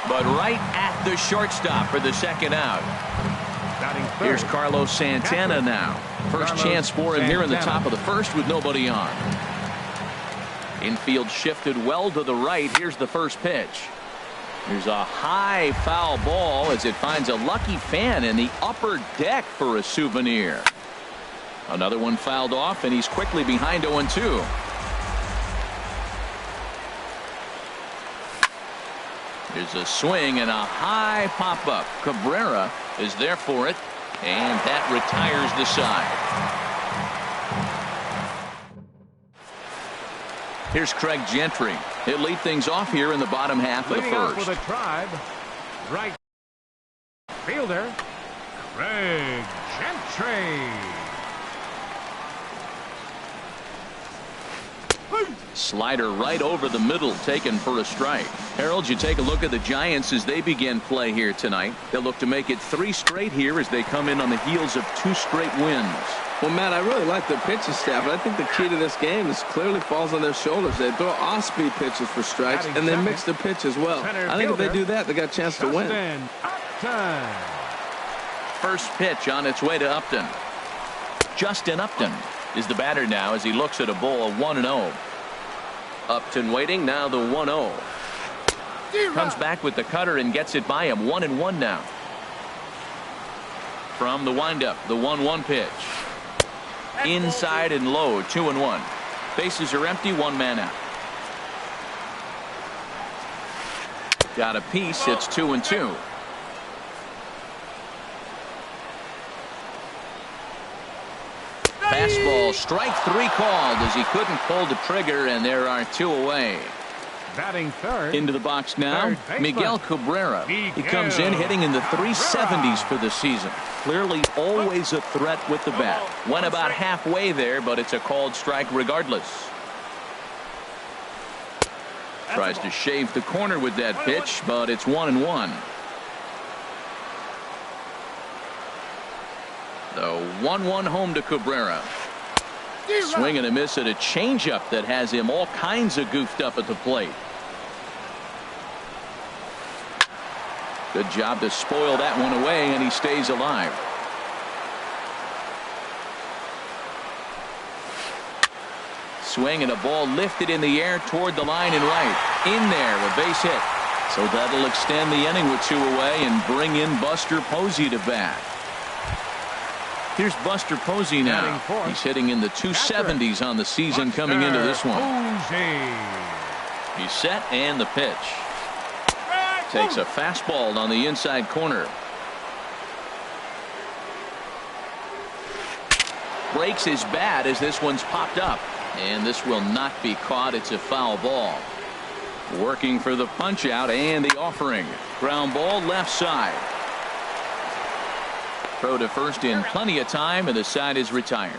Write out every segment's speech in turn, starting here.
but right at the shortstop for the second out. Here's Carlos Santana now. First chance for him here in the top of the first with nobody on. Infield shifted well to the right. Here's the first pitch. There's a high foul ball as it finds a lucky fan in the upper deck for a souvenir. Another one fouled off, and he's quickly behind 0-2. There's a swing and a high pop-up. Cabrera is there for it, and that retires the side. Here's Craig Gentry. He'll lead things off here in the bottom half of the first. For the Tribe, right fielder, Craig Gentry. Slider right over the middle, taken for a strike. Harold, you take a look at the Giants as they begin play here tonight. They'll look to make it 3 straight here as they come in on the heels of 2 straight wins. Well, Matt, I really like the pitching staff, but I think the key to this game is clearly falls on their shoulders. They throw off-speed pitches for strikes, and they mix the pitch as well. I think if they do that, they got a chance to win. First pitch on its way to Upton. Justin Upton is the batter now as he looks at a ball 1-0. Upton waiting, now the 1-0. Comes back with the cutter and gets it by him. 1-1 now. From the windup, the 1-1 pitch. Inside and low, 2-1. Bases are empty, 1 man out. Got a piece, it's 2-2. Fastball, strike 3 called as he couldn't pull the trigger, and there are 2 away. Batting third. Into the box now, Miguel Cabrera. He comes in hitting in the 370s for the season. Clearly always a threat with the bat. Went about halfway there, but it's a called strike regardless. Tries to shave the corner with that pitch, but it's 1-1. The 1-1 home to Cabrera. Swing and a miss at a changeup that has him all kinds of goofed up at the plate. Good job to spoil that one away, and he stays alive. Swing and a ball lifted in the air toward the line and right. In there, a base hit. So that'll extend the inning with 2 away and bring in Buster Posey to bat. Here's Buster Posey now. He's hitting in the 270s on the season coming into this one. He's set, and the pitch. Takes a fastball on the inside corner. Breaks his bat as this one's popped up. And this will not be caught. It's a foul ball. Working for the punch out and the offering. Ground ball left side. Throw to first in plenty of time, and the side is retired.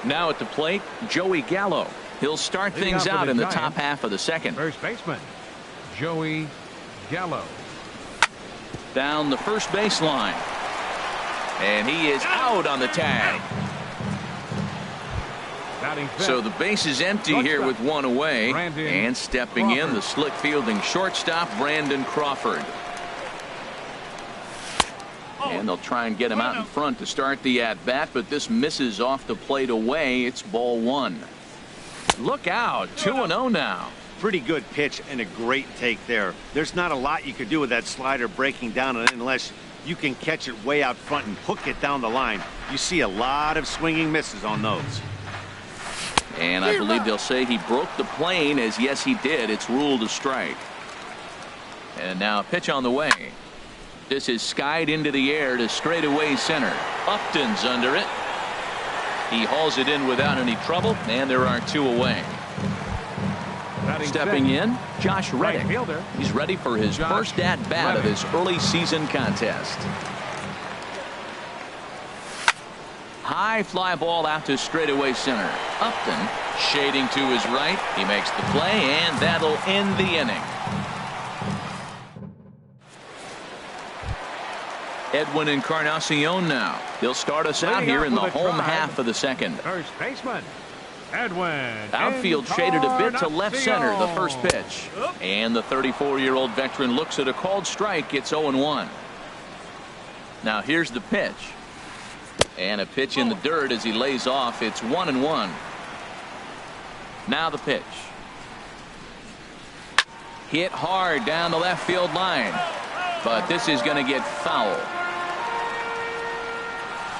Now at the plate, Joey Gallo. He'll start things out in the top half of the second. First baseman, Joey Gallo. Down the first baseline. And he is out on the tag. So the base is empty here with 1 away. And stepping in, the slick fielding shortstop, Brandon Crawford. And they'll try and get him out in front to start the at-bat, but this misses off the plate away. It's ball 1. Look out, 2-0 now. Pretty good pitch and a great take there. There's not a lot you could do with that slider breaking down unless you can catch it way out front and hook it down the line. You see a lot of swinging misses on those. And I believe they'll say he broke the plane, as yes he did. It's ruled a strike. And now a pitch on the way. This is skied into the air to straightaway center. Upton's under it. He hauls it in without any trouble, and there are 2 away. Stepping in, Josh Reddick. He's ready for his first at-bat of this early season contest. High fly ball out to straightaway center. Upton shading to his right. He makes the play, and that'll end the inning. Edwin Encarnacion now. He'll start us out here in the home half of the second. First baseman, Outfield traded a bit to left center the first pitch. And the 34-year-old veteran looks at a called strike. It's 0-1. Now here's the pitch. And a pitch in the dirt as he lays off. It's 1-1. Now the pitch. Hit hard down the left field line. But this is going to get foul.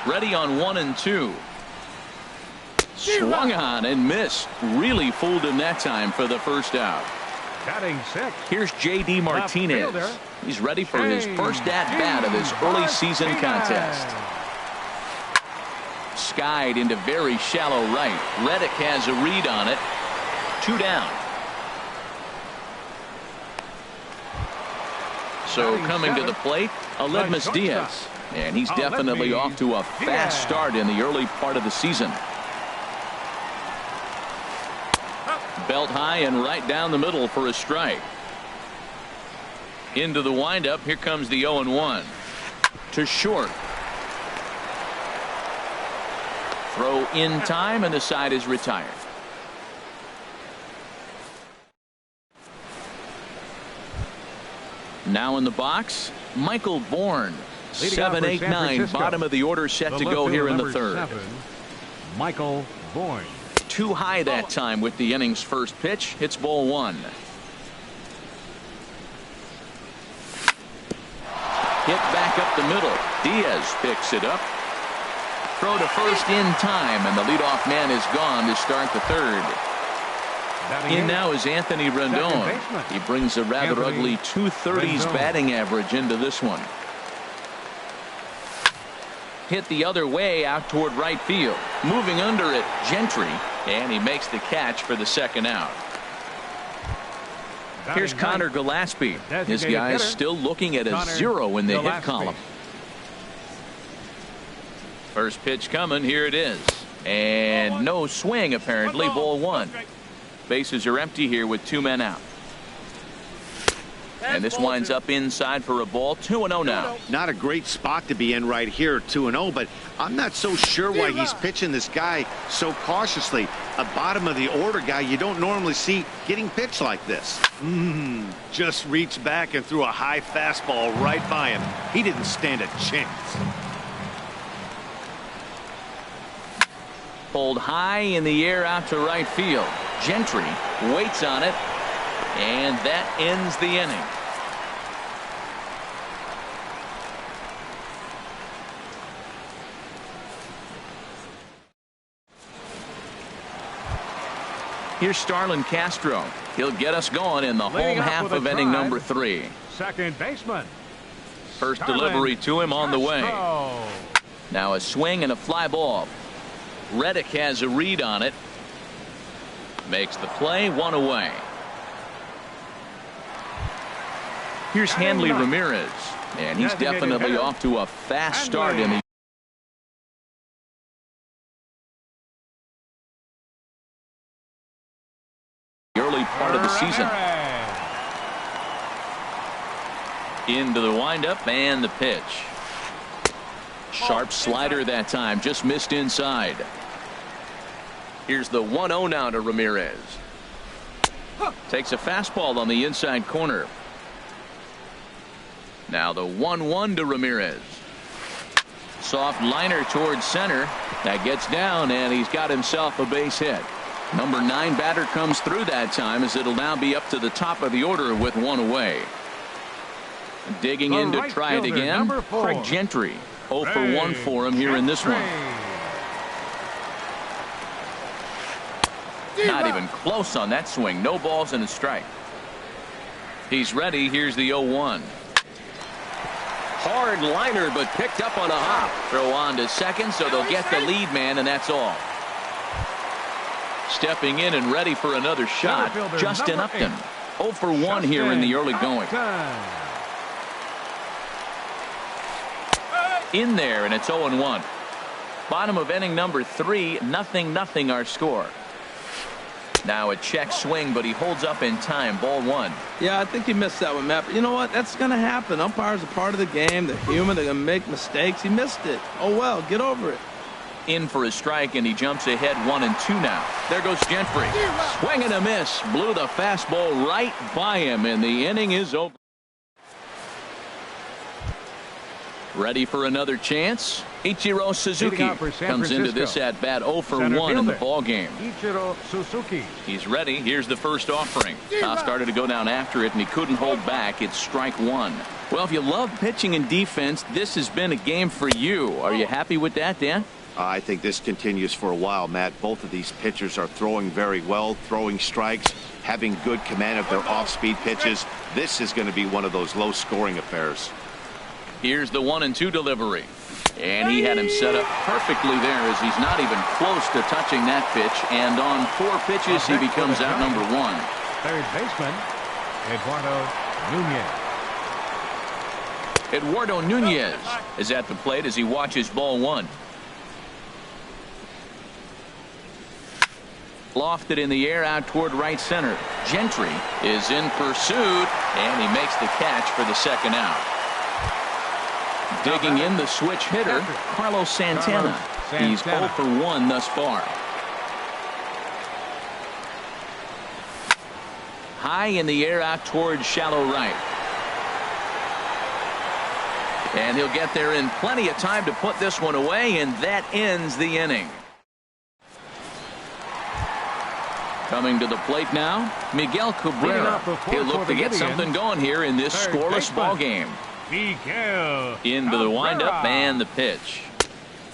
Ready on 1-2. Swung on and missed. Really fooled him that time for the first out. Batting six. Here's J.D. Martinez. He's ready for his first at-bat of this early season contest. Skied into very shallow right. Reddick has a read on it. 2 down. So coming to the plate, Aledmus Diaz. And he's definitely off to a fast start in the early part of the season. Belt high and right down the middle for a strike. Into the windup. Here comes the 0-1. To short. Throw in time, and the side is retired. Now in the box, Michael Bourne. 7-8-9, bottom of the order, set to go here in the third. Michael Bourne. Too high that time with the inning's first pitch. It's ball 1. Hit back up the middle. Diaz picks it up. Throw to first in time, and the leadoff man is gone to start the third. In now is Anthony Rendon. He brings a rather ugly 230s batting average into this one. Hit the other way out toward right field. Moving under it, Gentry, and he makes the catch for the second out. Here's Connor Gillespie. His guys still looking at a 0 in the hit column. First pitch coming. Here it is. And no swing, apparently. Ball 1. Bases are empty here with 2 men out. And this winds up inside for a ball. 2-0 now. Not a great spot to be in right here, 2-0, but I'm not so sure why he's pitching this guy so cautiously. A bottom of the order guy you don't normally see getting pitched like this. Just reached back and threw a high fastball right by him. He didn't stand a chance. Pulled high in the air out to right field. Gentry waits on it, and that ends the inning. Here's Starlin Castro. He'll get us going in the home half of inning number 3. Second baseman. First delivery to him on the way. Now a swing and a fly ball. Reddick has a read on it. Makes the play, 1 away. Here's Hanley Ramirez, and he's definitely off to a fast start in the early part of the season. Into the windup and the pitch. Sharp slider that time, just missed inside. Here's the 1-0 now to Ramirez. Takes a fastball on the inside corner. Now the 1-1 to Ramirez. Soft liner towards center. That gets down, and he's got himself a base hit. Number 9 batter comes through that time, as it'll now be up to the top of the order with 1 away. Digging in to try it again, Craig Gentry. 0 for 1 for him here in this one. Not even close on that swing. No balls and a strike. He's ready. Here's the 0-1. Hard liner, but picked up on a hop. Throw on to second, so they'll get the lead man, and that's all. Stepping in and ready for another shot, Justin Upton. 0 for 1 here in the early going. In there, and it's 0-1. Bottom of inning number 3, 0-0 our score. Now a check swing, but he holds up in time. Ball 1. Yeah, I think he missed that one, Matt. But you know what? That's going to happen. Umpires are part of the game. They're human. They're going to make mistakes. He missed it. Oh, well, get over it. in for a strike, and he jumps ahead 1-2 now. There goes Gentry. Swing and a miss. Blew the fastball right by him, and the inning is over. Ready for another chance? Ichiro Suzuki comes into this at bat 0 for 1 in the ball game. Ichiro Suzuki. He's ready. Here's the first offering. Started to go down after it, and he couldn't hold back. It's strike one. Well, if you love pitching and defense, this has been a game for you. Are you happy with that, Dan? I think this continues for a while, Matt. Both of these pitchers are throwing very well, throwing strikes, having good command of their off-speed pitches. This is going to be one of those low-scoring affairs. Here's the 1-2 delivery. And he had him set up perfectly there as he's not even close to touching that pitch. And on 4 pitches, he becomes out number 1. Third baseman, Eduardo Nunez is at the plate as he watches ball 1. Lofted in the air out toward right center. Gentry is in pursuit, and he makes the catch for the second out. Digging in the switch hitter, Carlos Santana. He's 0 for 1 thus far. High in the air out toward shallow right. And he'll get there in plenty of time to put this one away, and that ends the inning. Coming to the plate now, Miguel Cabrera. He'll look to get something going here in this scoreless ball game. Into the windup and the pitch.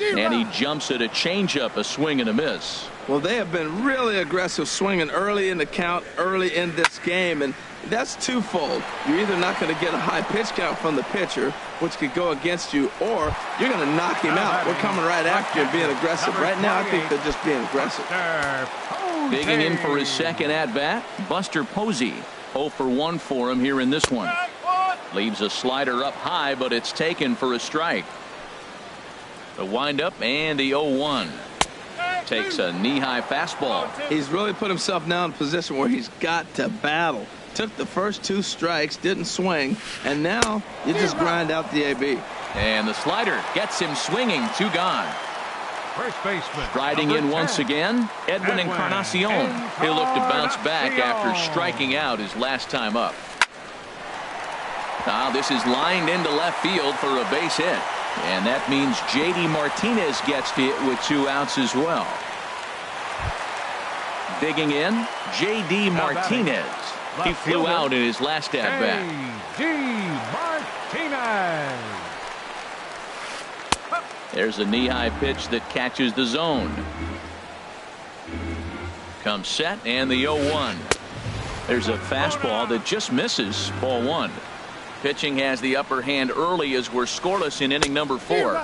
And he jumps at a changeup, a swing and a miss. Well, they have been really aggressive swinging early in the count, early in this game, and that's twofold. You're either not going to get a high pitch count from the pitcher, which could go against you, or you're going to knock him out. We're coming right after you and being aggressive. Right now, I think they're just being aggressive. Digging in for his second at-bat, Buster Posey. 0 for 1 for him here in this one. Leaves a slider up high, but it's taken for a strike. The windup and the 0-1. Takes a knee-high fastball. He's really put himself now in a position where he's got to battle. Took the first 2 strikes, didn't swing, and now you just grind out the AB. And the slider gets him swinging. 2 gone. First baseman. Striding in once again, Edwin Encarnacion. He'll look to bounce back after striking out his last time up. Now this is lined into left field for a base hit. And that means J.D. Martinez gets to it with 2 outs as well. Digging in, J.D. Martinez. He flew out in his last at-bat. J.D. Martinez. There's a knee-high pitch that catches the zone. Comes set, and the 0-1. There's a fastball that just misses, ball 1. Pitching has the upper hand early as we're scoreless in inning number 4.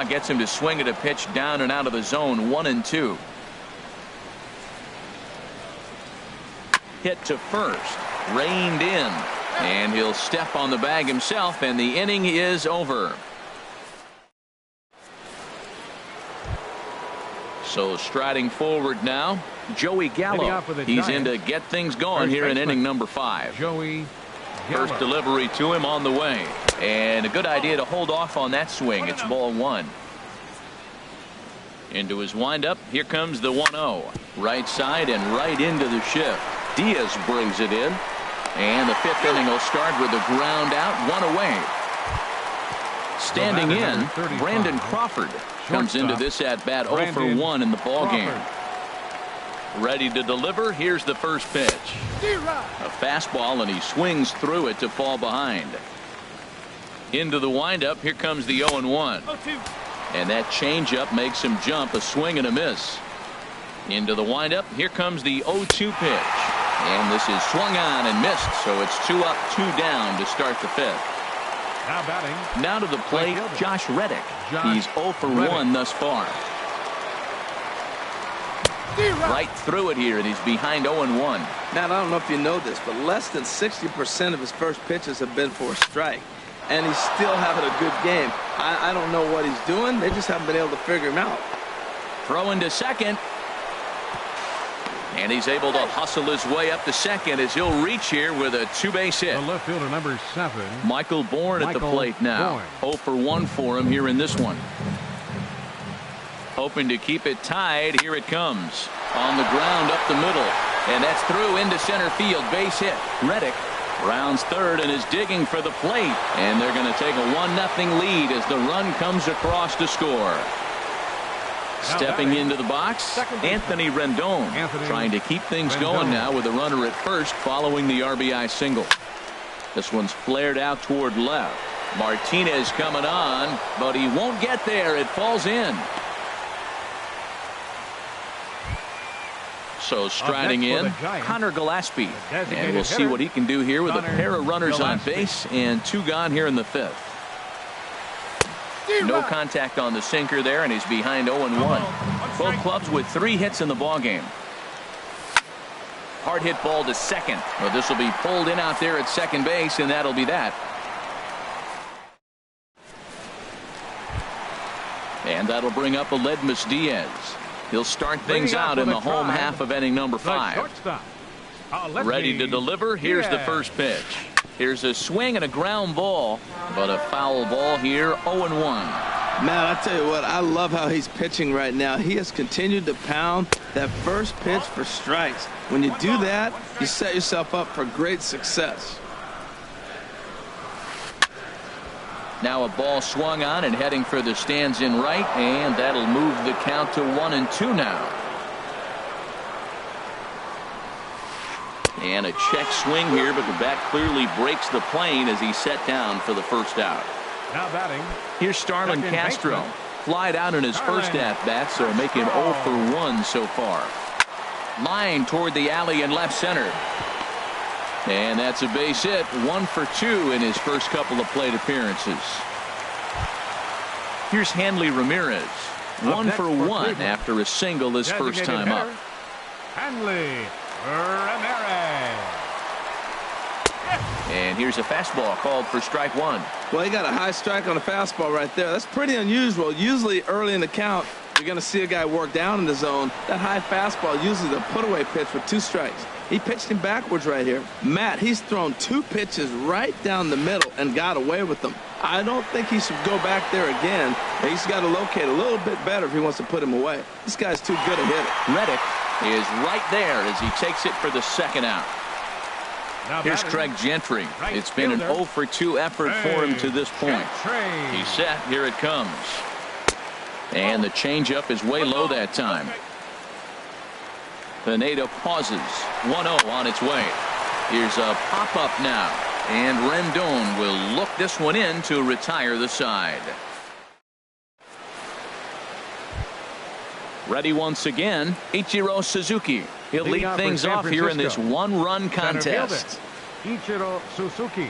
Gets him to swing at a pitch down and out of the zone, 1-2. Hit to first, reined in, and he'll step on the bag himself, and the inning is over. So striding forward now, Joey Gallo. He's in to get things going here in inning number 5. Joey First delivery to him on the way, and a good idea to hold off on that swing. It's ball 1. Into his windup, here comes the 1-0. Right side and right into the shift. Diaz brings it in, and the 5th inning will start with a ground out, 1 away. Standing in, Brandon Crawford comes into this at bat 0 for 1 in the ball game. Ready to deliver. Here's the first pitch. A fastball, and he swings through it to fall behind. Into the windup. Here comes the 0-1. And that changeup makes him jump, a swing and a miss. Into the windup. Here comes the 0-2 pitch. And this is swung on and missed, so it's 2 up, 2 down to start the 5th. Now batting. Now to the plate, Josh Reddick. He's 0 for 1 thus far. Right through it here, and he's behind 0-1. Now, I don't know if you know this, but less than 60% of his first pitches have been for a strike. And he's still having a good game. I don't know what he's doing. They just haven't been able to figure him out. Throwing to second. And he's able to hustle his way up to second as he'll reach here with a 2-base hit. The left fielder, number 7. Michael Bourne at the plate now. 0 for 1 for him here in this one. Hoping to keep it tied. Here it comes. On the ground up the middle. And that's through into center field. Base hit. Reddick rounds third and is digging for the plate. And they're going to take a 1-0 lead as the run comes across to score. Stepping into the box, Anthony Rendon trying to keep things going now with a runner at first following the RBI single. This one's flared out toward left. Martinez coming on, but he won't get there. It falls in. So striding in, Connor Gillespie. And we'll see what he can do here with a pair of runners on base and 2 gone here in the 5th. No contact on the sinker there, and he's behind 0-1. Both clubs with 3 hits in the ballgame. Hard hit ball to second. Well, this will be pulled in out there at second base, and that'll be that. And that'll bring up Aledmus Diaz. He'll start things out in the home half of inning number 5. Ready to deliver. Here's the first pitch. Here's a swing and a ground ball, but a foul ball here, 0-1. Man, I tell you what, I love how he's pitching right now. He has continued to pound that first pitch for strikes. When you do that, you set yourself up for great success. Now a ball swung on and heading for the stands in right, and that'll move the count to 1-2 now. And a check swing here, but the bat clearly breaks the plane as he's set down for the first out. Now batting. Here's Starlin Castro. Flied out in his first at-bat, so make him 0 for 1 so far. Line toward the alley in left center. And that's a base hit. 1 for 2 in his first couple of plate appearances. Here's Hanley Ramirez. 1 for 1 after a single his first time up. Hanley Ramirez. And here's a fastball called for strike 1. Well, he got a high strike on a fastball right there. That's pretty unusual. Usually early in the count, you're going to see a guy work down in the zone. That high fastball usually the put-away pitch with 2 strikes. He pitched him backwards right here. Matt, he's thrown 2 pitches right down the middle and got away with them. I don't think he should go back there again. He's got to locate a little bit better if he wants to put him away. This guy's too good a hitter. Reddick is right there as he takes it for the second out. Here's Craig Gentry. It's been an 0 for 2 effort for him to this point. He's set. Here it comes. And the changeup is way low that time. Pineda pauses. 1-0 on its way. Here's a pop-up now. And Rendon will look this one in to retire the side. Ready once again, Ichiro Suzuki. He'll lead things off here in this 1-run contest. Ichiro Suzuki.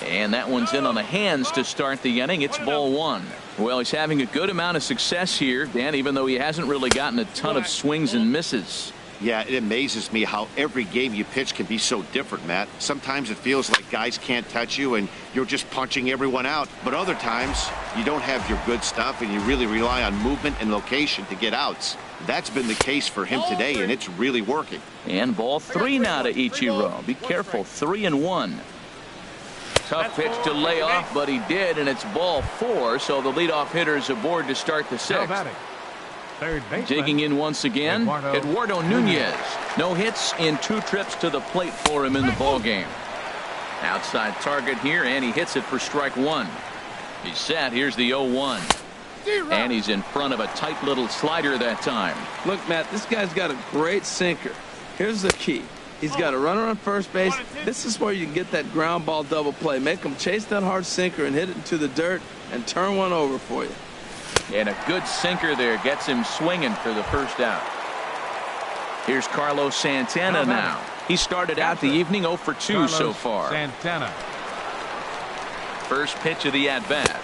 And that one's in on the hands to start the inning. It's ball 1. Well, he's having a good amount of success here, Dan, even though he hasn't really gotten a ton of swings and misses. Yeah, it amazes me how every game you pitch can be so different, Matt. Sometimes it feels like guys can't touch you and you're just punching everyone out. But other times you don't have your good stuff and you really rely on movement and location to get outs. That's been the case for him today, and it's really working. And ball 3 now to Ichiro. Be careful, 3-1. Tough pitch to lay off, but he did, and it's ball 4, so the leadoff hitter's aboard to start the 6th. Digging in once again, Eduardo Nunez. No hits in 2 trips to the plate for him in the ballgame. Outside target here, and he hits it for strike 1. He's set. Here's the 0-1. And he's in front of a tight little slider that time. Look, Matt, this guy's got a great sinker. Here's the key. He's got a runner on first base. This is where you can get that ground ball double play. Make him chase that hard sinker and hit it into the dirt and turn one over for you. And a good sinker there gets him swinging for the first out. Here's Carlos Santana now. He started out the evening 0 for 2 so far. Santana. First pitch of the at-bat.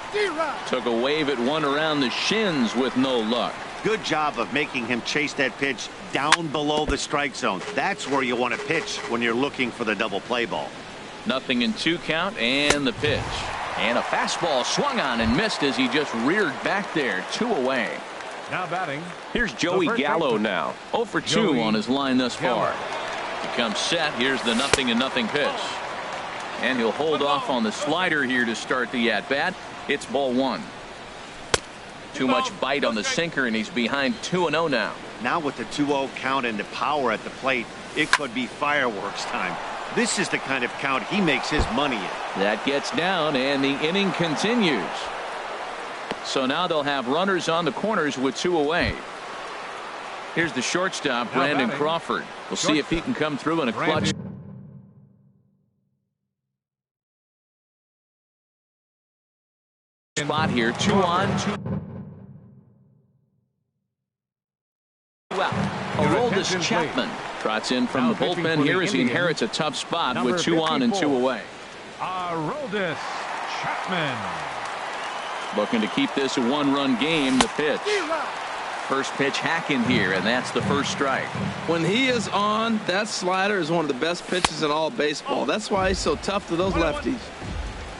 Took a wave at one around the shins with no luck. Good job of making him chase that pitch down below the strike zone. That's where you want to pitch when you're looking for the double play ball. 0-2 count, and the pitch. And a fastball swung on and missed as he just reared back there. 2 away. Now batting. Here's Joey Gallo now. 0 for 2 on his line thus far. He comes set. Here's the 0-0 pitch. And he'll hold off on the slider here to start the at-bat. It's ball 1. Too much bite on the sinker, and he's behind 2-0 now. Now with the 2-0 count and the power at the plate, it could be fireworks time. This is the kind of count he makes his money in. That gets down, and the inning continues. So now they'll have runners on the corners with 2 away. Here's the shortstop, Brandon Crawford. We'll see if he can come through in a clutch spot here. 2 on, 2 out. Aroldis Chapman trots in from the bullpen here as he inherits a tough spot with 2 on and 2 away. Aroldis Chapman. Looking to keep this a 1-run game. The pitch. First pitch hacking here, and that's the first strike. When he is on, that slider is one of the best pitches in all baseball. That's why he's so tough to those lefties.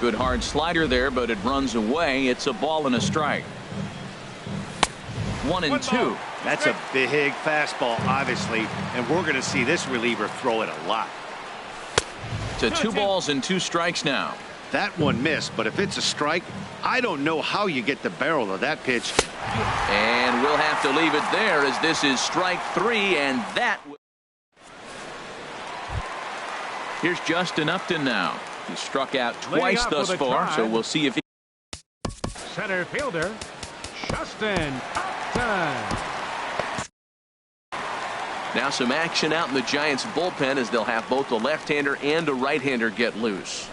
Good hard slider there, but it runs away. It's a ball and a strike. 1-2. That's a big fastball, obviously, and we're going to see this reliever throw it a lot. To 2 balls and 2 strikes now. That one missed, but if it's a strike, I don't know how you get the barrel of that pitch. And we'll have to leave it there as this is strike 3, and that. Here's Justin Upton now. He's struck out twice thus far, so we'll see if he. Center fielder, Justin Upton. Now some action out in the Giants bullpen as they'll have both a left-hander and a right-hander get loose.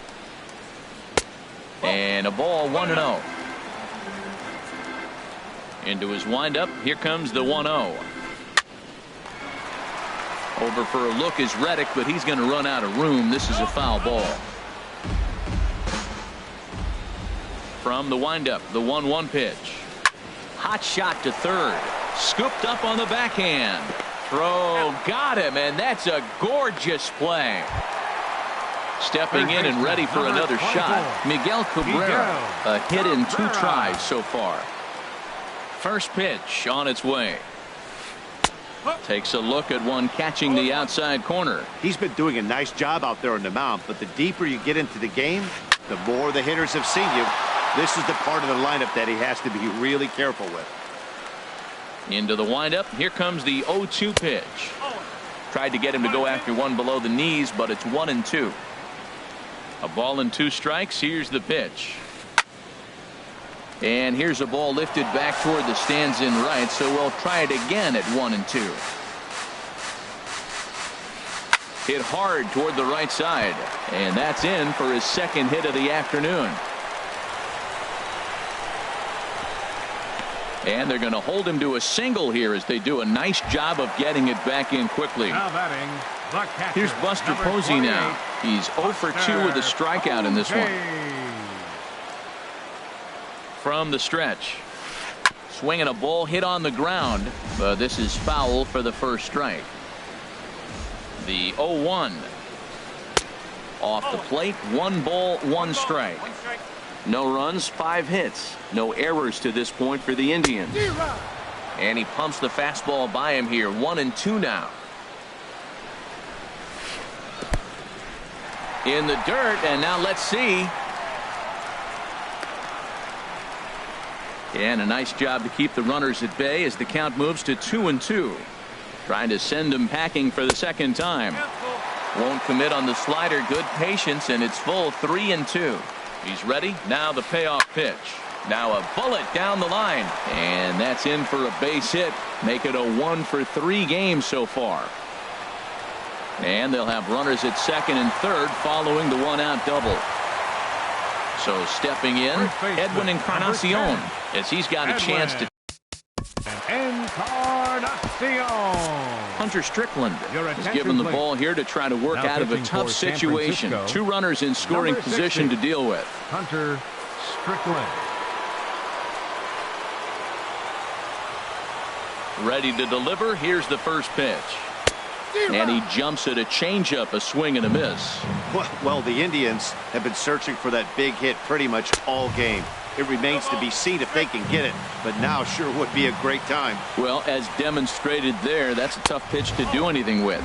And a ball, 1-0. Into his windup. Here comes the 1-0. Over for a look is Reddick, but he's going to run out of room. This is a foul ball. From the windup, the 1-1 pitch. Hot shot to third. Scooped up on the backhand. Throw got him, and that's a gorgeous play. Stepping in and ready for another shot, Miguel Cabrera. A hit in 2 tries so far. First pitch on its way. Takes a look at one catching the outside corner. He's been doing a nice job out there on the mound, but the deeper you get into the game, the more the hitters have seen you. This is the part of the lineup that he has to be really careful with. Into the windup. Here comes the 0-2 pitch. Tried to get him to go after one below the knees, but it's 1-2. A ball and 2 strikes. Here's the pitch. And here's a ball lifted back toward the stands in right, so we'll try it again at 1-2. Hit hard toward the right side, and that's in for his second hit of the afternoon. And they're going to hold him to a single here as they do a nice job of getting it back in quickly. Now batting, the catcher, here's Buster Posey now. He's 0 for 2 with a strikeout in this one. From the stretch. Swinging a ball hit on the ground. This is foul for the first strike. The 0-1. Off the plate. 1 ball, 1 strike. No runs, 5 hits. No errors to this point for the Indians. And he pumps the fastball by him here. 1-2 now. In the dirt, and now let's see. And a nice job to keep the runners at bay as the count moves to 2-2. Trying to send them packing for the second time. Won't commit on the slider. Good patience, and it's full 3-2. He's ready. Now the payoff pitch. Now a bullet down the line. And that's in for a base hit. Make it a 1 for 3 games so far. And they'll have runners at second and third following the 1-out double. So stepping in, Edwin Encarnacion, as he's got a chance to. Hunter Strickland is given the ball here to try to work out of a tough situation. 2 runners in scoring position to deal with. Hunter Strickland. Ready to deliver. Here's the first pitch. And he jumps at a changeup, a swing and a miss. Well, the Indians have been searching for that big hit pretty much all game. It remains to be seen if they can get it, but now sure would be a great time. Well, as demonstrated there, that's a tough pitch to do anything with.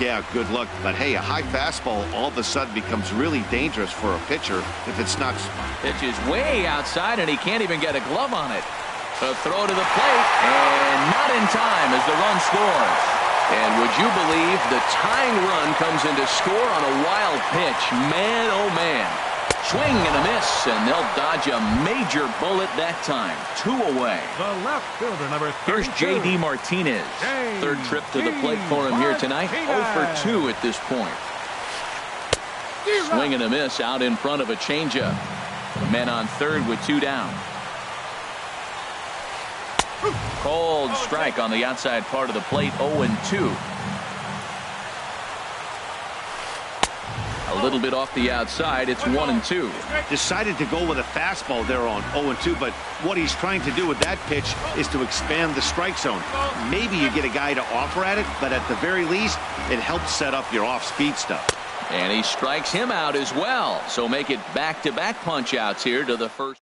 Yeah, good luck. But hey, a high fastball all of a sudden becomes really dangerous for a pitcher if it's not. Pitch is way outside, and he can't even get a glove on it. A throw to the plate, and not in time as the run scores. And would you believe the tying run comes in to score on a wild pitch? Man, oh man. Swing and a miss, and they'll dodge a major bullet that time. 2 away. The left fielder, number 32. Here's J.D. Martinez. Third trip to the plate for him here tonight. 0 for 2 at this point. Swing and a miss out in front of a changeup. The men on third with 2 down. Cold strike on the outside part of the plate. 0-2. A little bit off the outside. It's 1-2. Decided to go with a fastball there on 0-2, but what he's trying to do with that pitch is to expand the strike zone. Maybe you get a guy to offer at it, but at the very least, it helps set up your off-speed stuff. And he strikes him out as well. So make it back-to-back punch-outs here to the first.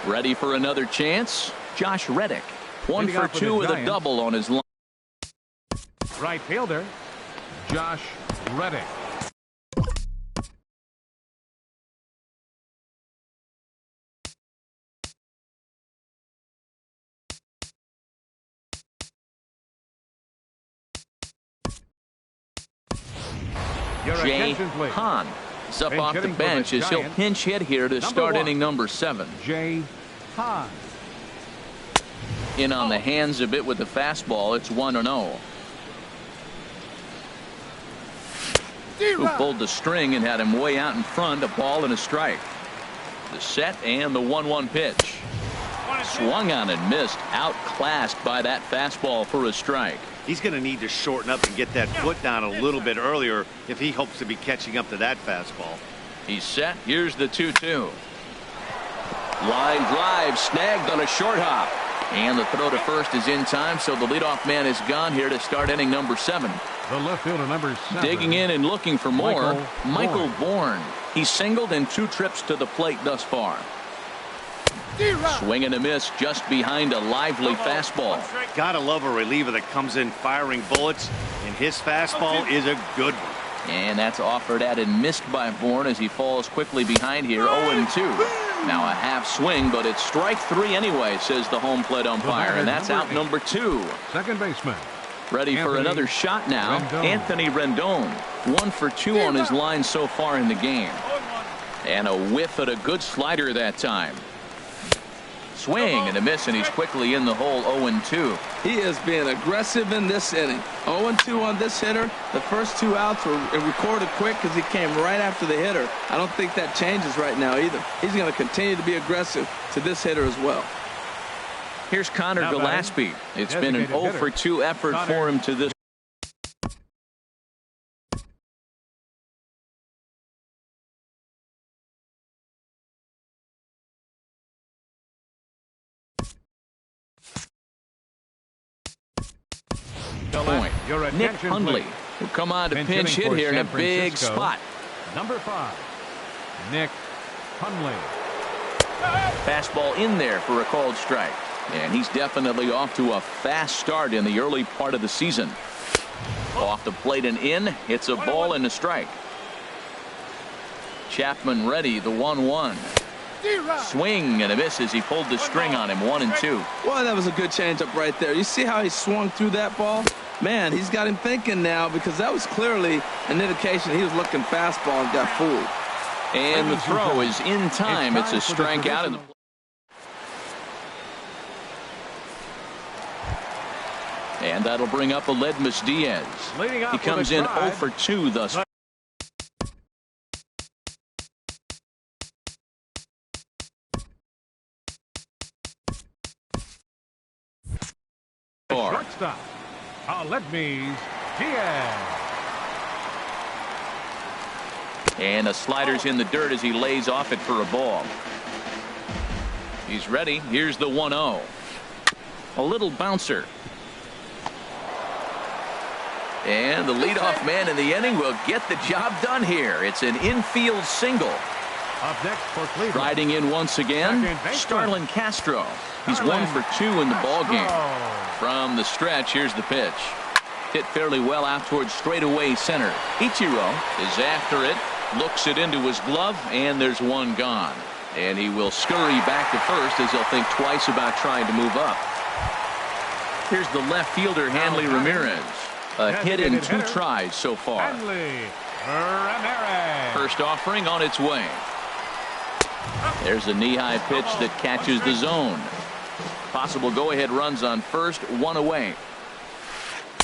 Ready for another chance? Josh Reddick. 1 for 2 with a double on his line. Right fielder, Josh Reddick. Jay Hahn is up off the bench as he'll pinch hit here to start inning number 7. Jay Hahn. In on the hands a bit with the fastball. It's 1-0. Who pulled the string and had him way out in front. A ball and a strike. The set and the 1-1 pitch. Swung on and missed. Outclassed by that fastball for a strike. He's going to need to shorten up and get that foot down a little bit earlier if he hopes to be catching up to that fastball. He's set. Here's the 2-2. Line drive snagged on a short hop. And the throw to first is in time, so the leadoff man is gone here to start inning number 7. The left fielder, number 7. Digging in and looking for more, Michael Bourne. He's singled in 2 trips to the plate thus far. Swing and a miss just behind a lively fastball. Gotta love a reliever that comes in firing bullets, and his fastball is a good one. And that's offered at and missed by Bourne as he falls quickly behind here. 0-2. Now a half swing, but it's strike 3 anyway, says the home plate umpire, and that's out number 2. Second baseman. Ready for another shot now. Anthony Rendon. 1 for 2 on his line so far in the game. And a whiff at a good slider that time. Swing and a miss, and he's quickly in the hole. 0-2. He is being aggressive in this inning. 0-2 on this hitter. The first 2 outs were recorded quick because he came right after the hitter. I don't think that changes right now either. He's going to continue to be aggressive to this hitter as well. Here's Connor Gillespie. It's been an 0 for 2 effort for him to this. Point. Nick Hundley will come on to pinch hit here in a big spot. Number 5, Nick Hundley. Fastball in there for a called strike. And he's definitely off to a fast start in the early part of the season. Off the plate and in. It's a ball and a strike. Chapman ready, the 1-1. Swing and a miss as he pulled the string on him. 1-2. Well, that was a good changeup right there. You see how he swung through that ball? Man, he's got him thinking now, because that was clearly an indication he was looking fastball and got fooled. And the throw is in time. It's a strikeout of the. And that'll bring up Aledmus Diaz. He comes in 0 for 2 thus far. Shortstop, Aledmus Diaz. And the slider's in the dirt as he lays off it for a ball. He's ready. Here's the 1-0. A little bouncer. And the leadoff man in the inning will get the job done here. It's an infield single. Up next for Cleveland. Riding in once again, Starlin Castro. He's 1 for 2 in the ballgame. From the stretch, here's the pitch. Hit fairly well out towards straightaway center. Ichiro is after it. Looks it into his glove, and there's one gone. And he will scurry back to first as he'll think twice about trying to move up. Here's the left fielder, Hanley Ramirez. A hit in 2 tries so far. Hanley Ramirez. First offering on its way. There's a knee-high pitch that catches the zone. Possible go-ahead runs on first, 1 away.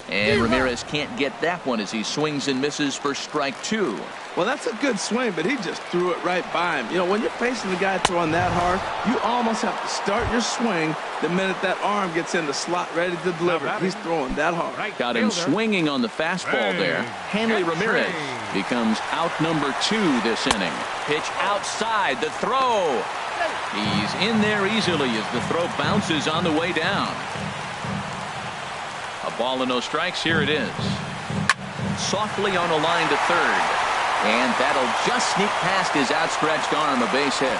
And Ramirez can't get that one as he swings and misses for strike 2. Well, that's a good swing, but he just threw it right by him. You know, when you're facing the guy throwing that hard, you almost have to start your swing the minute that arm gets in the slot ready to deliver. He's throwing that hard. Got him swinging on the fastball there. Hanley Ramirez becomes out number 2 this inning. Pitch outside, the throw. He's in there easily as the throw bounces on the way down. A ball and no strikes. Here it is. Softly on a line to third. And that'll just sneak past his outstretched arm, a base hit.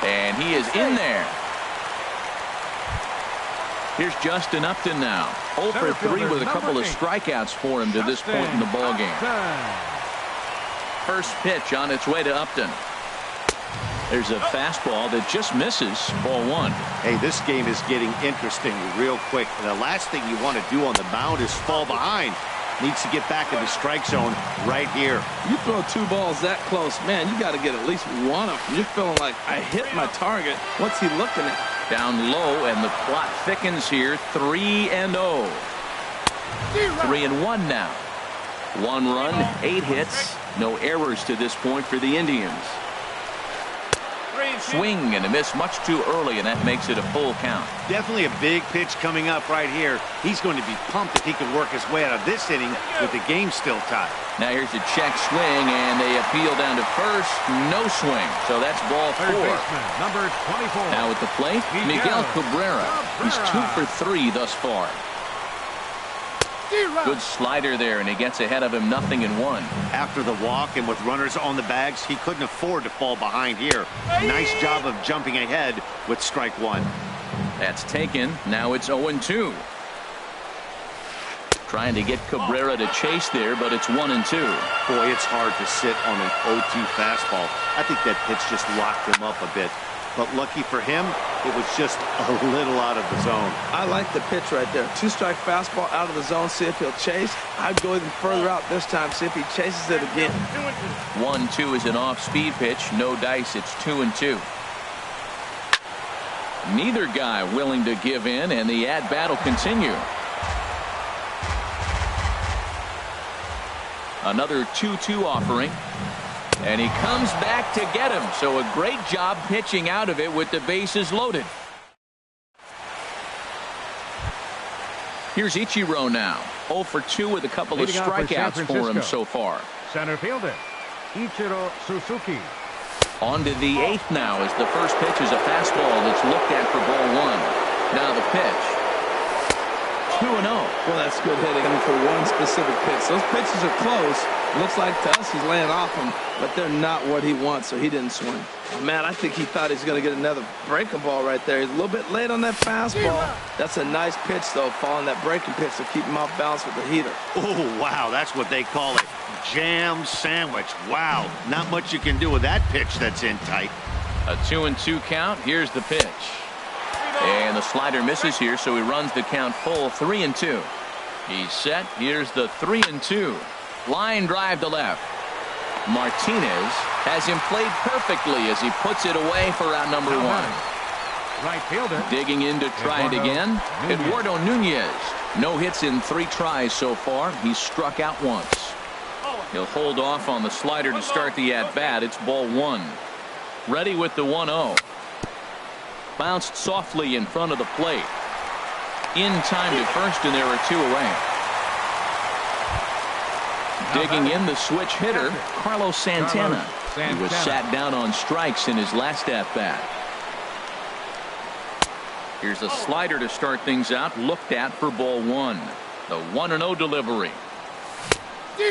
And he is in there. Here's Justin Upton now. 0 for 3 with a couple of strikeouts for him to this point in the ballgame. First pitch on its way to Upton. There's a fastball that just misses. Ball 1. Hey, this game is getting interesting real quick. The last thing you want to do on the mound is fall behind. Needs to get back in the strike zone right here. You throw 2 balls that close, man, you got to get at least one of them. You're feeling like, I hit my target. What's he looking at? Down low, and the plot thickens here. 3-0. 3-1 now. 1 run, 8 hits. No errors to this point for the Indians. Swing and a miss much too early, and that makes it a full count. Definitely a big pitch coming up right here. He's going to be pumped if he can work his way out of this inning with the game still tied. Now here's a check swing, and they appeal down to first. No swing, so that's ball 4. Third baseman, number 24. Now at the plate, Miguel Cabrera. He's 2 for 3 thus far. Good slider there, and he gets ahead of him. 0-1. After the walk and with runners on the bags, he couldn't afford to fall behind here. Nice job of jumping ahead with strike 1. That's taken. Now it's 0-2. Trying to get Cabrera to chase there, but it's 1-2. Boy, it's hard to sit on an 0-2 fastball. I think that pitch just locked him up a bit. But lucky for him, it was just a little out of the zone. I like the pitch right there. 2-strike fastball out of the zone. See if he'll chase. I'd go even further out this time. See if he chases it again. 1-2 is an off-speed pitch. No dice. It's 2-2. Neither guy willing to give in, and the at-bat will continue. Another 2-2 offering. And he comes back to get him. So a great job pitching out of it with the bases loaded. Here's Ichiro now. 0 for 2 with a couple of strikeouts for him so far. Center fielder, Ichiro Suzuki. On to the 8th now as the first pitch is a fastball that's looked at for ball 1. Now the pitch. 2-0. Well, that's good hitting for one specific pitch. Those pitches are close. Looks like to us he's laying off them, but they're not what he wants, so he didn't swing. Oh, man, I think he thought he was going to get another breaking ball right there. He's a little bit late on that fastball. That's a nice pitch, though, following that breaking pitch to keep him off balance with the heater. Oh, wow, that's what they call a jam sandwich. Wow, not much you can do with that pitch that's in tight. A 2-2 count. Here's the pitch. And the slider misses here, so he runs the count full. 3-2. He's set. Here's the 3-2. Line drive to left. Martinez has him played perfectly as he puts it away for out number 1. Right fielder. Digging in to try it again. Eduardo Nunez. No hits in 3 tries so far. He's struck out once. He'll hold off on the slider to start the at-bat. It's ball 1. Ready with the 1-0. Bounced softly in front of the plate. In time to first, and there are 2 away. Digging in the switch hitter, Carlos Santana. He was sat down on strikes in his last at-bat. Here's a slider to start things out, looked at for ball 1. The 1-0 delivery.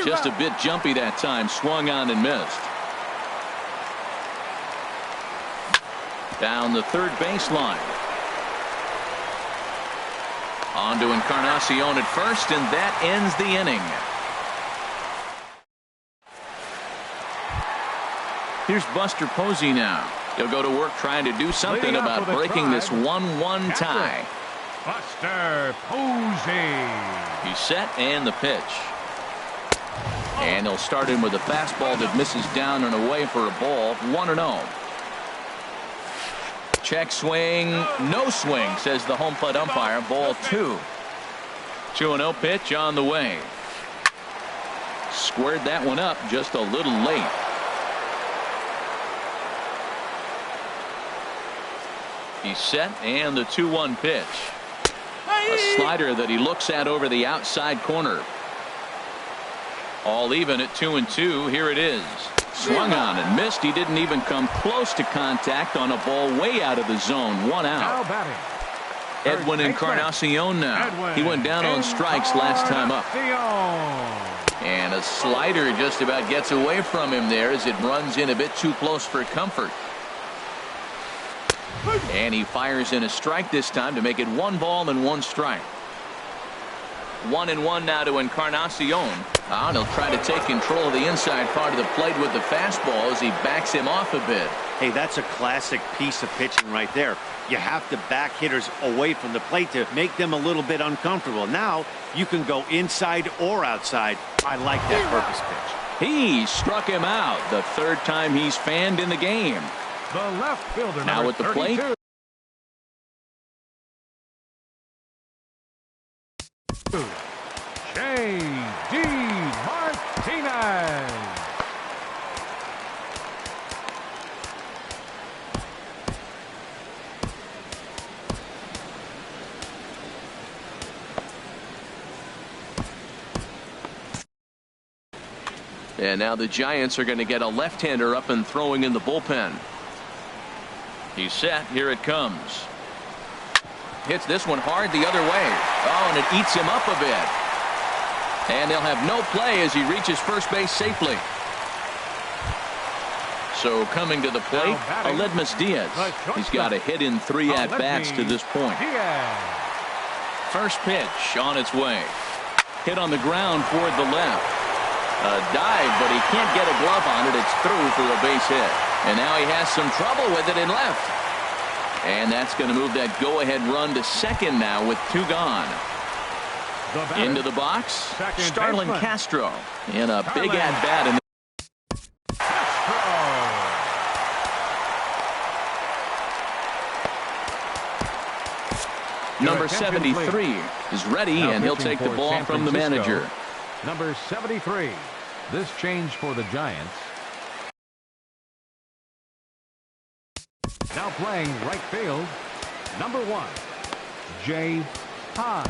Just a bit jumpy that time, swung on and missed. Down the third baseline. On to Encarnacion at first, and that ends the inning. Here's Buster Posey now. He'll go to work trying to do something about breaking this 1-1 tie. Buster Posey. He's set and the pitch. And he'll start him with a fastball that misses down and away for a ball. 1-0. Check swing. No swing, says the home plate umpire. Ball 2. 2-0 pitch on the way. Squared that one up just a little late. He's set and the 2-1 pitch. A slider that he looks at over the outside corner. All even at 2-2. Here it is. Swung on and missed. He didn't even come close to contact on a ball way out of the zone. 1 out. Edwin Encarnacion now. He went down on strikes last time up. And a slider just about gets away from him there as it runs in a bit too close for comfort. And he fires in a strike this time to make it 1 ball and 1 strike. 1-1 now to Encarnacion. And he'll try to take control of the inside part of the plate with the fastball as he backs him off a bit. Hey, that's a classic piece of pitching right there. You have to back hitters away from the plate to make them a little bit uncomfortable. Now you can go inside or outside. I like that purpose pitch. He struck him out the 3rd time he's fanned in the game. The left fielder now at the plate. J.D. Martinez. And now the Giants are going to get a left-hander up and throwing in the bullpen. He's set. Here it comes. Hits this one hard the other way. Oh, and it eats him up a bit. And they'll have no play as he reaches first base safely. So coming to the plate, Aledmus Diaz. He's got a hit in 3 at-bats to this point. First pitch on its way. Hit on the ground toward the left. A dive, but he can't get a glove on it. It's through for a base hit. And now he has some trouble with it in left. And that's going to move that go-ahead run to second now with 2 gone. Into the box, Starlin Castro in a big at-bat. In Number 73 is ready, and he'll take the ball from the manager. Number 73. This change for the Giants. Now playing right field, number 1, Jay Hahn.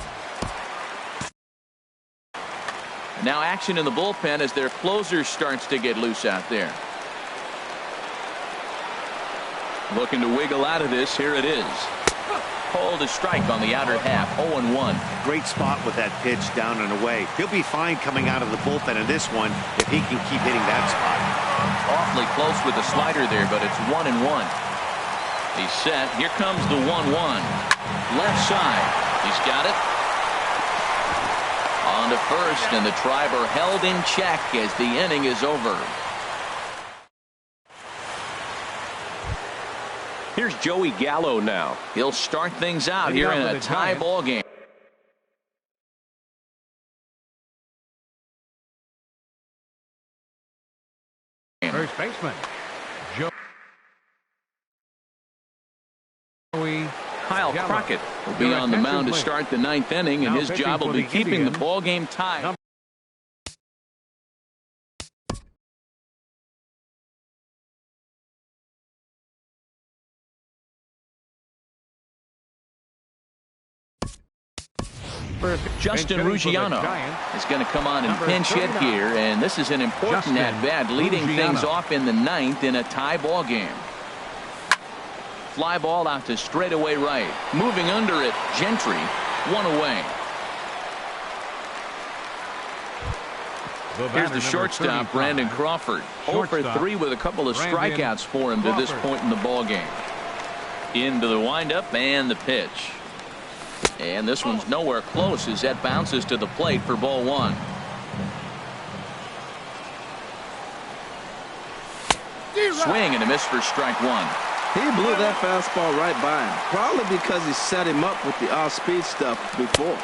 Now action in the bullpen as their closer starts to get loose out there. Looking to wiggle out of this. Here it is. Called a strike on the outer half. 0-1. Great spot with that pitch down and away. He'll be fine coming out of the bullpen in this one if he can keep hitting that spot. Awfully close with the slider there, but it's 1-1. He's set. Here comes the 1-1. Left side. He's got it. On to first, and the Tribe are held in check as the inning is over. Here's Joey Gallo now. He'll start things out here in a tie ball game. First baseman, Kyle Crockett will be on the mound to start the 9th inning, and his job will be keeping the ball game tied. Justin Ruggiano is going to come on and pinch hit here, and this is an important at-bat, leading things off in the 9th in a tie ball game. Fly ball out to straightaway right. Moving under it, Gentry. 1 away. Here's the shortstop, Brandon Crawford. 0 for 3 with a couple of strikeouts for him to this point in the ball game. Into the windup and the pitch. And this one's nowhere close as that bounces to the plate for ball 1. Swing and a miss for strike one. He blew that fastball right by him, probably because he set him up with the off-speed stuff before.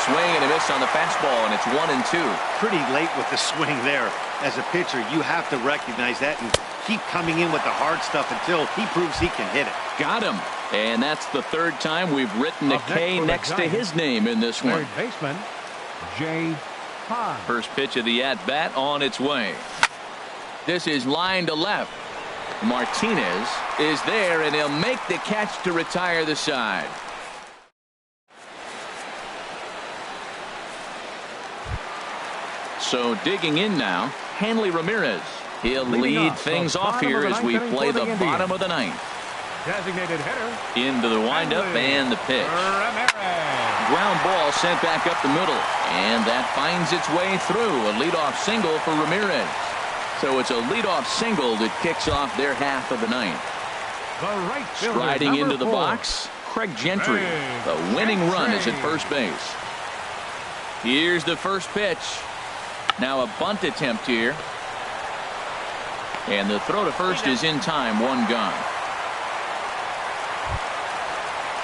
Swing and a miss on the fastball, and it's 1-2. Pretty late with the swing there. As a pitcher, you have to recognize that and keep coming in with the hard stuff until he proves he can hit it. Got him. And that's the third time we've written a K next to his name in this one. Third baseman, J. Pond. First pitch of the at-bat on its way. This is line to left. Martinez is there, and he'll make the catch to retire the side. So digging in now, Hanley Ramirez. He'll lead things off here as we play the bottom of the ninth. Designated hitter. Into the windup and the pitch. Ramirez. Ground ball sent back up the middle, and that finds its way through. A leadoff single for Ramirez. So it's a leadoff single that kicks off their half of the ninth. The right fielder, Striding into the 4. box, Craig Gentry. The winning run is at first base. Here's the first pitch. Now a bunt attempt here. And the throw to first is in time, one gone.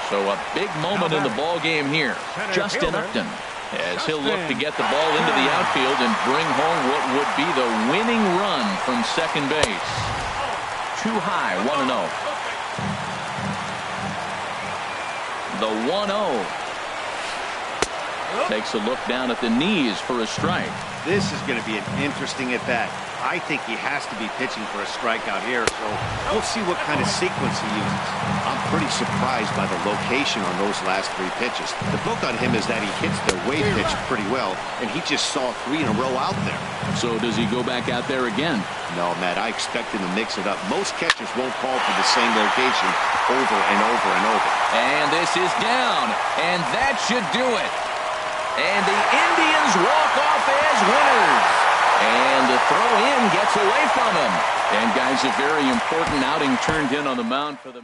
So a big moment in the ball game here. Justin Upton, as he'll look to get the ball into the outfield and bring home what would be the winning run from second base. Too high, 1-0. The 1-0. Takes a look down at the knees for a strike. This is going to be an interesting at-bat. I think he has to be pitching for a strikeout here, so we'll see what kind of sequence he uses. I'm pretty surprised by the location on those last 3 pitches. The book on him is that he hits the wave pitch pretty well, and he just saw 3 in a row out there. So does he go back out there again? No, Matt, I expect him to mix it up. Most catchers won't call for the same location over and over and over. And this is down, and that should do it. And the Indians walk off as winners. And the throw-in gets away from him. And, guys, a very important outing turned in on the mound for the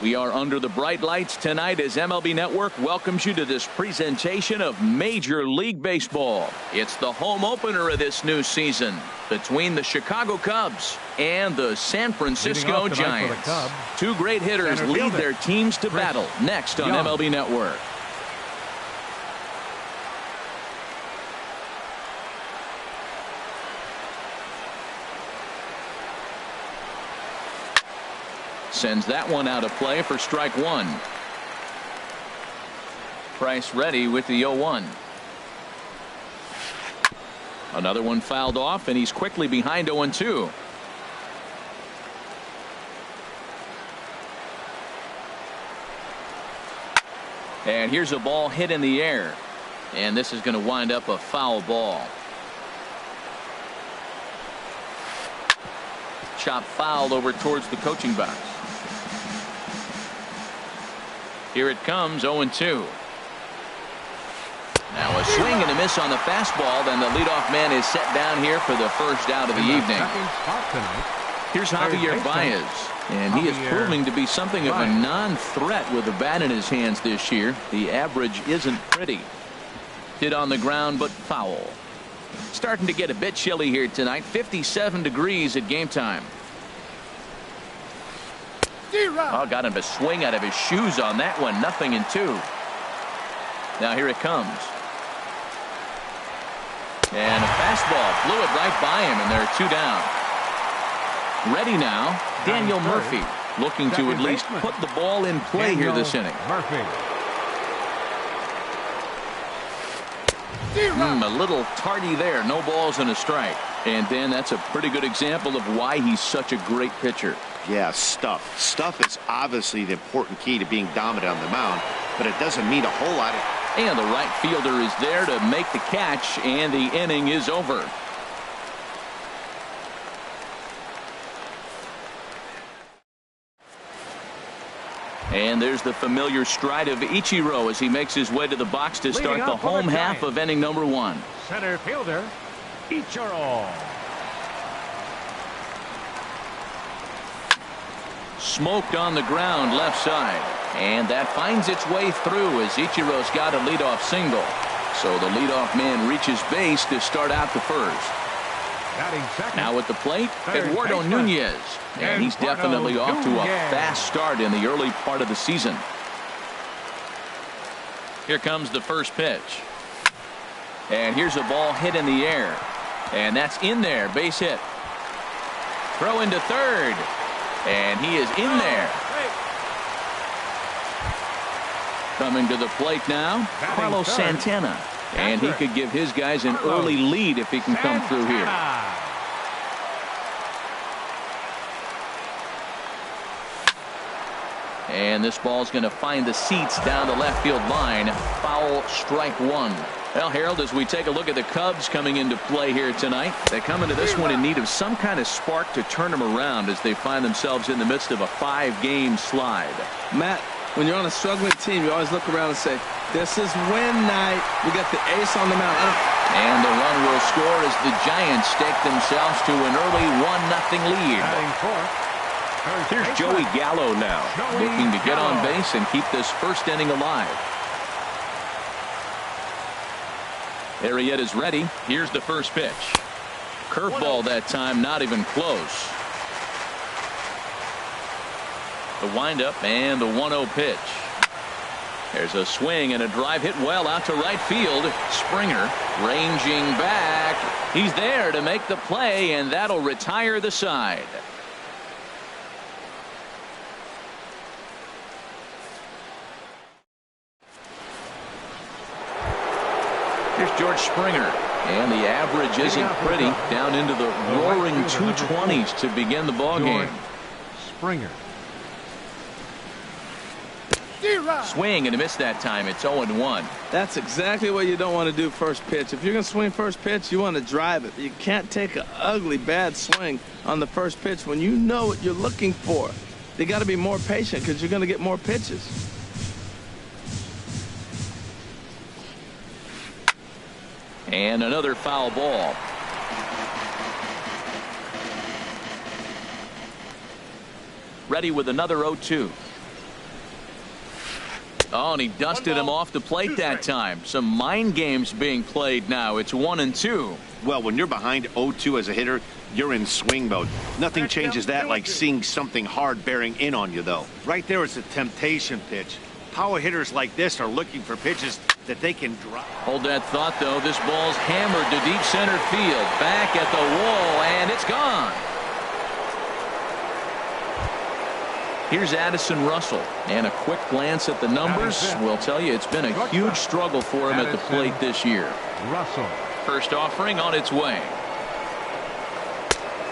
We are under the bright lights tonight as MLB Network welcomes you to this presentation of Major League Baseball. It's the home opener of this new season between the Chicago Cubs and the San Francisco Giants. Two great hitters lead their teams to battle next on MLB Network. Sends that one out of play for strike one. Price ready with the 0-1. Another one fouled off, and he's quickly behind 0-2. And here's a ball hit in the air, and this is going to wind up a foul ball. Chop fouled over towards the coaching box. Here it comes, 0-2. Now a swing and a miss on the fastball. Then the leadoff man is set down here for the first out of the evening. Here's Javier Baez, and he is proving to be something of a non-threat with a bat in his hands this year. The average isn't pretty. Hit on the ground, but foul. Starting to get a bit chilly here tonight. 57 degrees at game time. Oh, got him to swing out of his shoes on that one. 0-2. Now here it comes. And a fastball flew it right by him, and there are two down. Ready now, Daniel Murphy, looking to at least put the ball in play here this inning. A little tardy there. No balls and a strike. And Dan, that's a pretty good example of why he's such a great pitcher. Yeah, stuff. Stuff is obviously the important key to being dominant on the mound, but it doesn't mean a whole lot. And the right fielder is there to make the catch, and the inning is over. And there's the familiar stride of Ichiro as he makes his way to the box to start the home half of inning number one. Center fielder, Ichiro. Smoked on the ground left side, and that finds its way through as Ichiro's got a leadoff single. So the leadoff man reaches base to start out the first. Now at the plate, Eduardo Nunez, and he's definitely off to a fast start in the early part of the season. Here comes the first pitch, and here's a ball hit in the air, and that's in there. Base hit. Throw into third. And he is in there. Coming to the plate now, Carlos Santana. And he could give his guys an early lead if he can come through here. And this ball's going to find the seats down the left field line. Foul, strike one. Well, Harold, as we take a look at the Cubs coming into play here tonight, they come into this one in need of some kind of spark to turn them around as they find themselves in the midst of a 5-game slide. Matt, when you're on a struggling team, you always look around and say, this is win night. We got the ace on the mound. And the run will score as the Giants stake themselves to an early 1-0 lead. Here's Joey Gallo now, looking to get on base and keep this first inning alive. Arrieta is ready. Here's the first pitch. Curveball that time, not even close. The windup and the 1-0 pitch. There's a swing and a drive hit well out to right field. Springer ranging back. He's there to make the play, and that'll retire the side. Here's George Springer, and the average isn't pretty, down into the roaring 220s to begin the ball game. Springer. Swing and a miss that time. It's 0-1. That's exactly what you don't want to do first pitch. If you're going to swing first pitch, you want to drive it. You can't take an ugly, bad swing on the first pitch when you know what you're looking for. You got to be more patient because you're going to get more pitches. And another foul ball. Ready with another 0-2. Oh, and he dusted him off the plate that time. Some mind games being played now. It's 1-2. Well, when you're behind 0-2 as a hitter, you're in swing mode. Nothing changes that like seeing something hard bearing in on you, though. Right there is a temptation pitch. Power hitters like this are looking for pitches that they can drop. Hold that thought, though. This ball's hammered to deep center field. Back at the wall, and it's gone. Here's Addison Russell, and a quick glance at the numbers will tell you it's been a huge struggle for him at the plate this year. Russell. First offering on its way.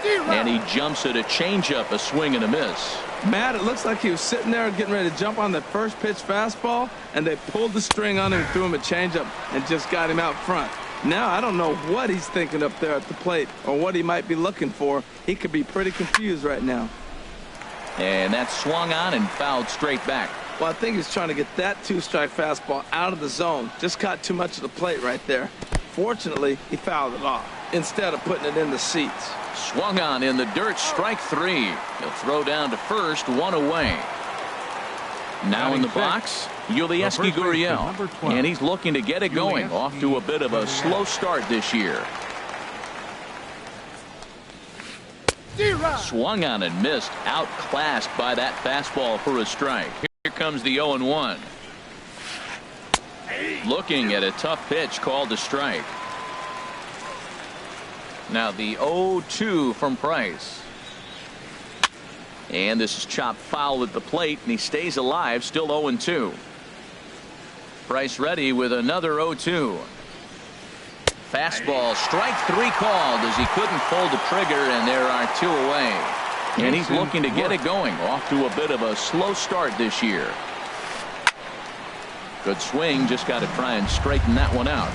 And he jumps at a changeup, a swing and a miss. Matt, it looks like he was sitting there getting ready to jump on the first pitch fastball, and they pulled the string on him, threw him a changeup, and just got him out front. Now, I don't know what he's thinking up there at the plate or what he might be looking for. He could be pretty confused right now. And that swung on and fouled straight back. Well, I think he's trying to get that two-strike fastball out of the zone. Just caught too much of the plate right there. Fortunately, he fouled it off instead of putting it in the seats. Swung on in the dirt, strike three. He'll throw down to first, one away. Now in the box, Yulieski Gurriel. And he's looking to get it going. Off to a bit of a slow start this year. Swung on and missed. Outclassed by that fastball for a strike. Here comes the 0-1. Looking at a tough pitch called a strike. Now the 0-2 from Price. And this is chopped foul at the plate, and he stays alive, still 0-2. Price ready with another 0-2. Fastball, strike three called as he couldn't pull the trigger, and there are two away. And he's looking to get it going. Off to a bit of a slow start this year. Good swing, just got to try and straighten that one out.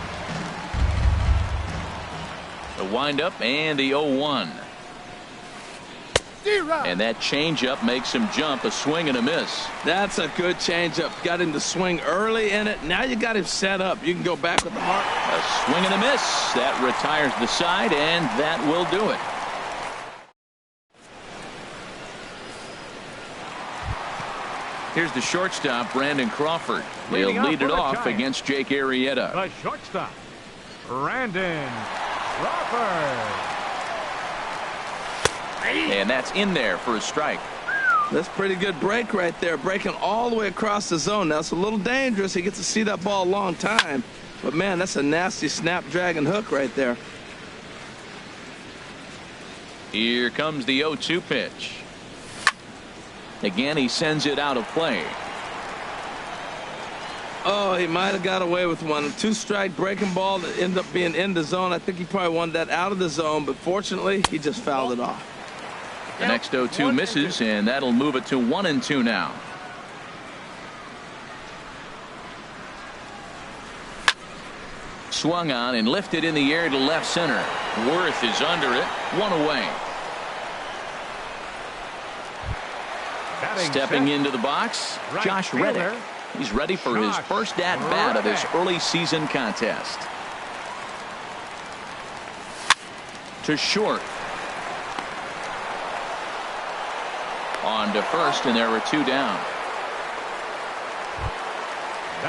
The windup and the 0-1. And that changeup makes him jump, a swing and a miss. That's a good changeup. Got him to swing early in it. Now you got him set up. You can go back with the heart. A swing and a miss. That retires the side, and that will do it. Here's the shortstop, Brandon Crawford. He'll lead it off against Jake Arrieta. The shortstop, Brandon Crawford. And that's in there for a strike. That's pretty good break right there. Breaking all the way across the zone. Now, it's a little dangerous. He gets to see that ball a long time. But, man, that's a nasty snapdragon hook right there. Here comes the 0-2 pitch. Again, he sends it out of play. Oh, he might have got away with one. Two-strike breaking ball that ended up being in the zone. I think he probably wanted that out of the zone, but fortunately, he just fouled it off. The next 0-2 misses, and that'll move it to 1-2 now. Swung on and lifted in the air to left center. Worth is under it. One away. Stepping into the box, Josh Reddick. He's ready for his first at-bat of this early season contest. To short. On to first, and there were two down.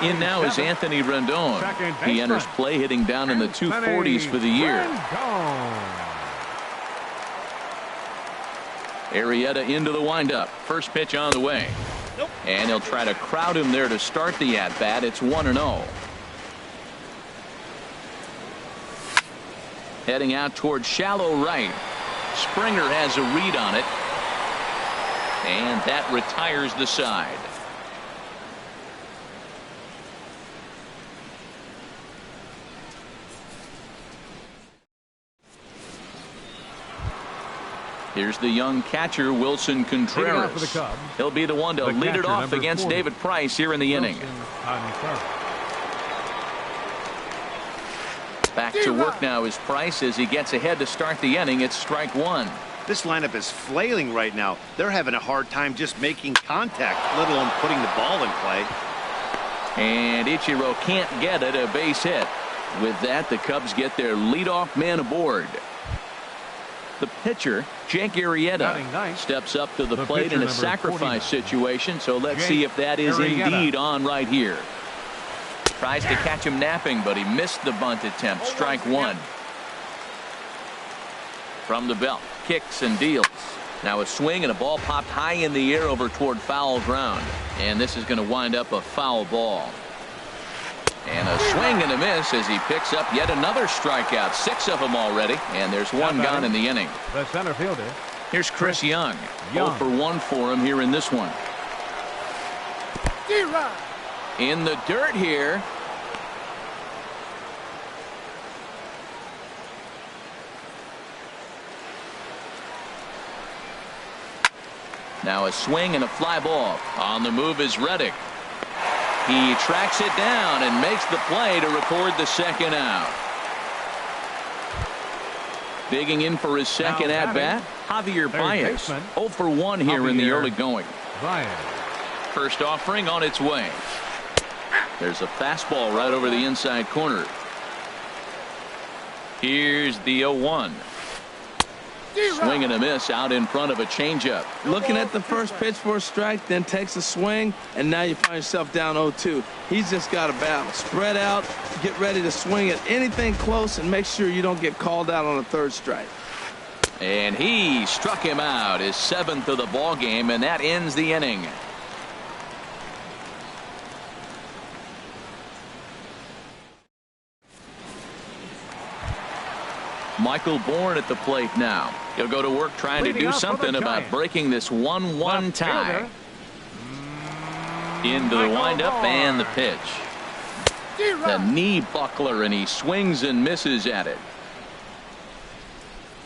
In now is Anthony Rendon. He enters play hitting down in the 240s for the year. Arrieta into the windup. First pitch on the way. And he'll try to crowd him there to start the at-bat. It's 1-0. Heading out towards shallow right. Springer has a read on it. And that retires the side. Here's the young catcher, Wilson Contreras. He'll be the one to lead it off against David Price here in the inning. Back to work now is Price as he gets ahead to start the inning. It's strike one. This lineup is flailing right now. They're having a hard time just making contact, let alone putting the ball in play. And Ichiro can't get it, a base hit. With that, the Cubs get their leadoff man aboard. The pitcher, Jake Arrieta, steps up to the plate in a sacrifice situation, so let's see if that is indeed on right here. Tries to catch him napping, but he missed the bunt attempt. Strike one. From the belt, kicks and deals. Now a swing and a ball popped high in the air over toward foul ground. And this is going to wind up a foul ball. And a swing and a miss as he picks up yet another strikeout. 6 of them already, and there's one gone in the inning. The center fielder. Here's Chris Young. 0 for 1 for him here in this one. In the dirt here. Now a swing and a fly ball. On the move is Reddick. He tracks it down and makes the play to record the second out. Digging in for his second at-bat, Javier Baez. 0 for 1 here in the early going. First offering on its way. There's a fastball right over the inside corner. Here's the 0-1. Swing and a miss out in front of a changeup. Looking at the first pitch for a strike, then takes a swing, and now you find yourself down 0-2. He's just got to battle. Spread out, get ready to swing at anything close, and make sure you don't get called out on a third strike. And he struck him out, his 7th of the ball game, and that ends the inning. Michael Bourne at the plate now. He'll go to work trying to do something about breaking this 1-1 tie. Into the windup and the pitch. The knee buckler, and he swings and misses at it.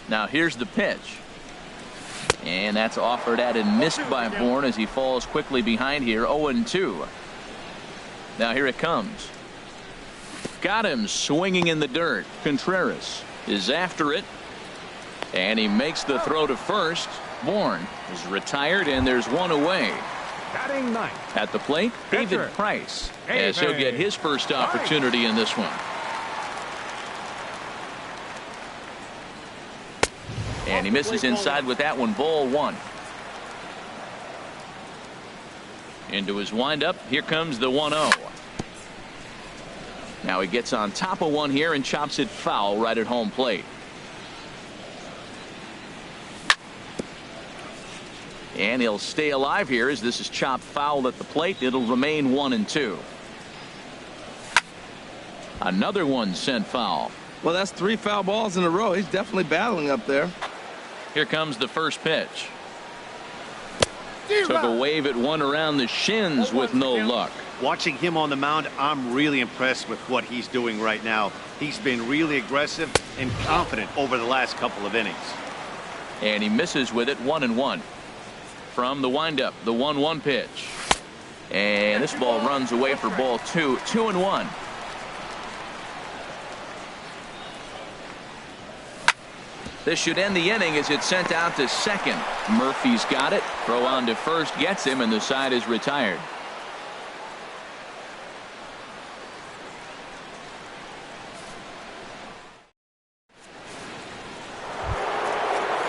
Now here's the pitch. And that's offered at and missed by Bourne as he falls quickly behind here. 0-2. Now here it comes. Got him swinging in the dirt. Contreras is after it, and he makes the throw to first. Bourne is retired, and there's one away. At the plate, David Price, as he'll get his first opportunity in this one. And he misses inside with that one. Ball 1. Into his windup. Here comes the 1-0. Now he gets on top of one here and chops it foul right at home plate. And he'll stay alive here as this is chopped foul at the plate. It'll remain 1-2. Another one sent foul. Well, that's 3 foul balls in a row. He's definitely battling up there. Here comes the first pitch. Took a wave at one around the shins with no luck. Watching him on the mound, I'm really impressed with what he's doing right now. He's been really aggressive and confident over the last couple of innings. And he misses with it. 1-1. From the windup, the 1-1 pitch. And this ball runs away for ball 2. 2-1. This should end the inning as it's sent out to second. Murphy's got it. Throw on to first gets him, and the side is retired.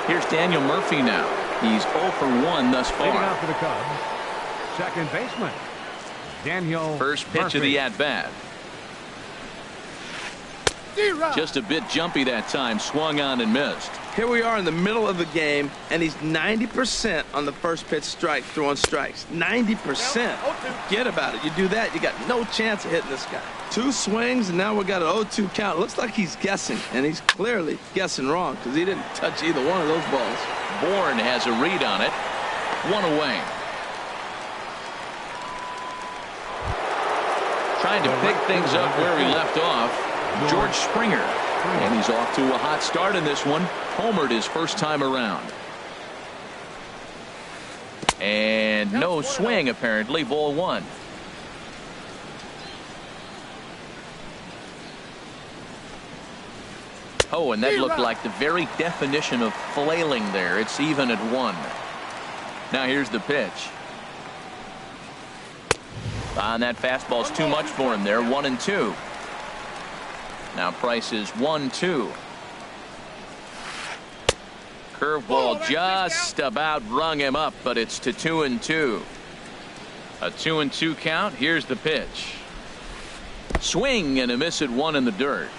Here's Daniel Murphy now. He's 0 for 1 thus far. Leading off for the Cubs, second baseman Daniel First pitch Murphy. of the at-bat. Just a bit jumpy that time. Swung on and missed. Here we are in the middle of the game, and he's 90% on the first pitch strike, throwing strikes. 90%. Forget about it. You do that, you got no chance of hitting this guy. 2 swings, and now we got an 0-2 count. Looks like he's guessing, and he's clearly guessing wrong because he didn't touch either one of those balls. Bourne has a read on it. 1 away. Trying to pick things up where he left off. George Springer. And he's off to a hot start in this one. Homered his first time around. And no swing, apparently. Ball 1. Oh, and that looked like the very definition of flailing there. It's even at 1. Now here's the pitch. And that fastball's too much for him there. 1-2. Now Price is 1-2. Curveball just about rung him up, but it's to 2-2. A 2-2 count. Here's the pitch. Swing and a miss at one in the dirt.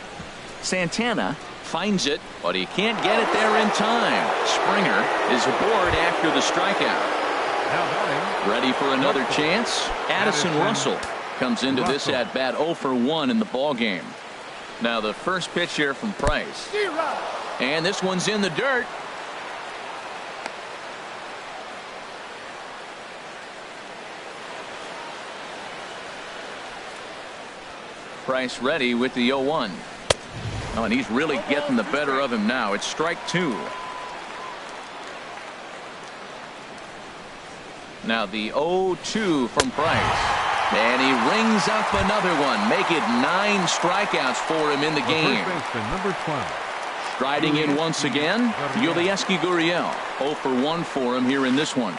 Santana finds it, but he can't get it there in time. Springer is aboard after the strikeout. Ready for another chance. Addison Russell comes into this at bat 0 for 1 in the ball game. Now the first pitch here from Price, and this one's in the dirt. Price ready with the 0-1. Oh, and he's really getting the better of him now. It's strike 2. Now the 0-2 from Price. And he rings up another one. Make it 9 strikeouts for him in the game. Number 12. Striding in once again, Yulieski Gurriel. 0 for 1 for him here in this one.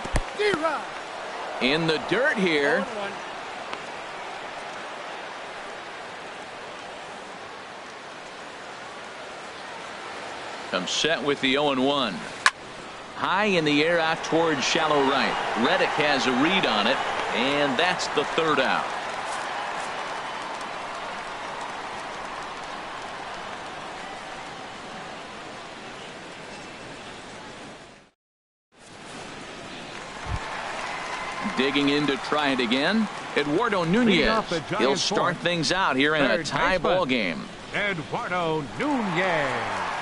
In the dirt here. Comes set with the 0-1. High in the air out towards shallow right. Reddick has a read on it, and that's the third out. Digging in to try it again, Eduardo Nunez. He'll start things out here in a tie ball game. Eduardo Nunez.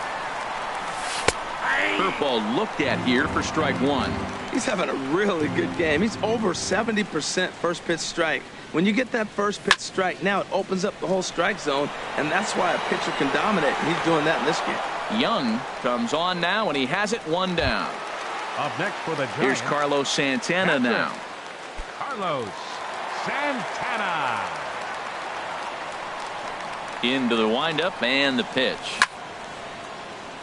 Curveball looked at here for strike 1. He's having a really good game. He's over 70% first pitch strike. When you get that first pitch strike, now it opens up the whole strike zone, and that's why a pitcher can dominate, and he's doing that in this game. Young comes on now, and he has it 1 down. Up next for the Giants. Here's Carlos Santana now. Carlos Santana. Into the windup and the pitch.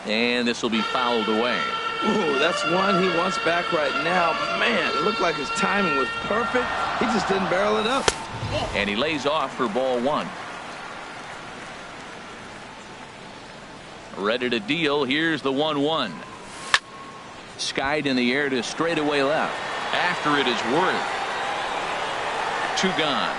And this will be fouled away. Ooh, that's one he wants back right now. Man, it looked like his timing was perfect. He just didn't barrel it up. And he lays off for ball 1. Ready to deal. Here's the 1-1. Skied in the air to straightaway left. After it is Worth. 2 gone.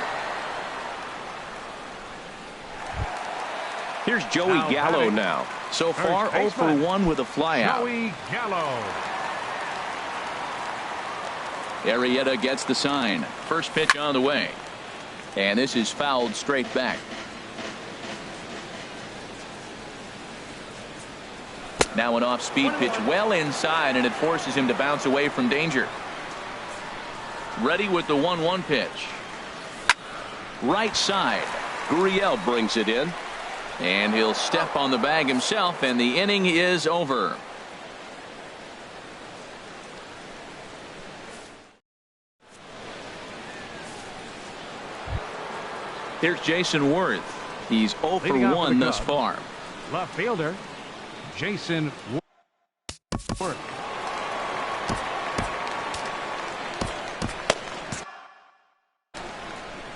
Here's Joey Gallo now. So far 0 for 1 with a flyout. Joey Gallo. Arrieta gets the sign. First pitch on the way. And this is fouled straight back. Now an off-speed pitch well inside, and it forces him to bounce away from danger. Ready with the 1-1 pitch. Right side. Gurriel brings it in. And he'll step on the bag himself, and the inning is over. Here's Jason Worth. He's 0 for 1 thus far. Left fielder, Jason Worth.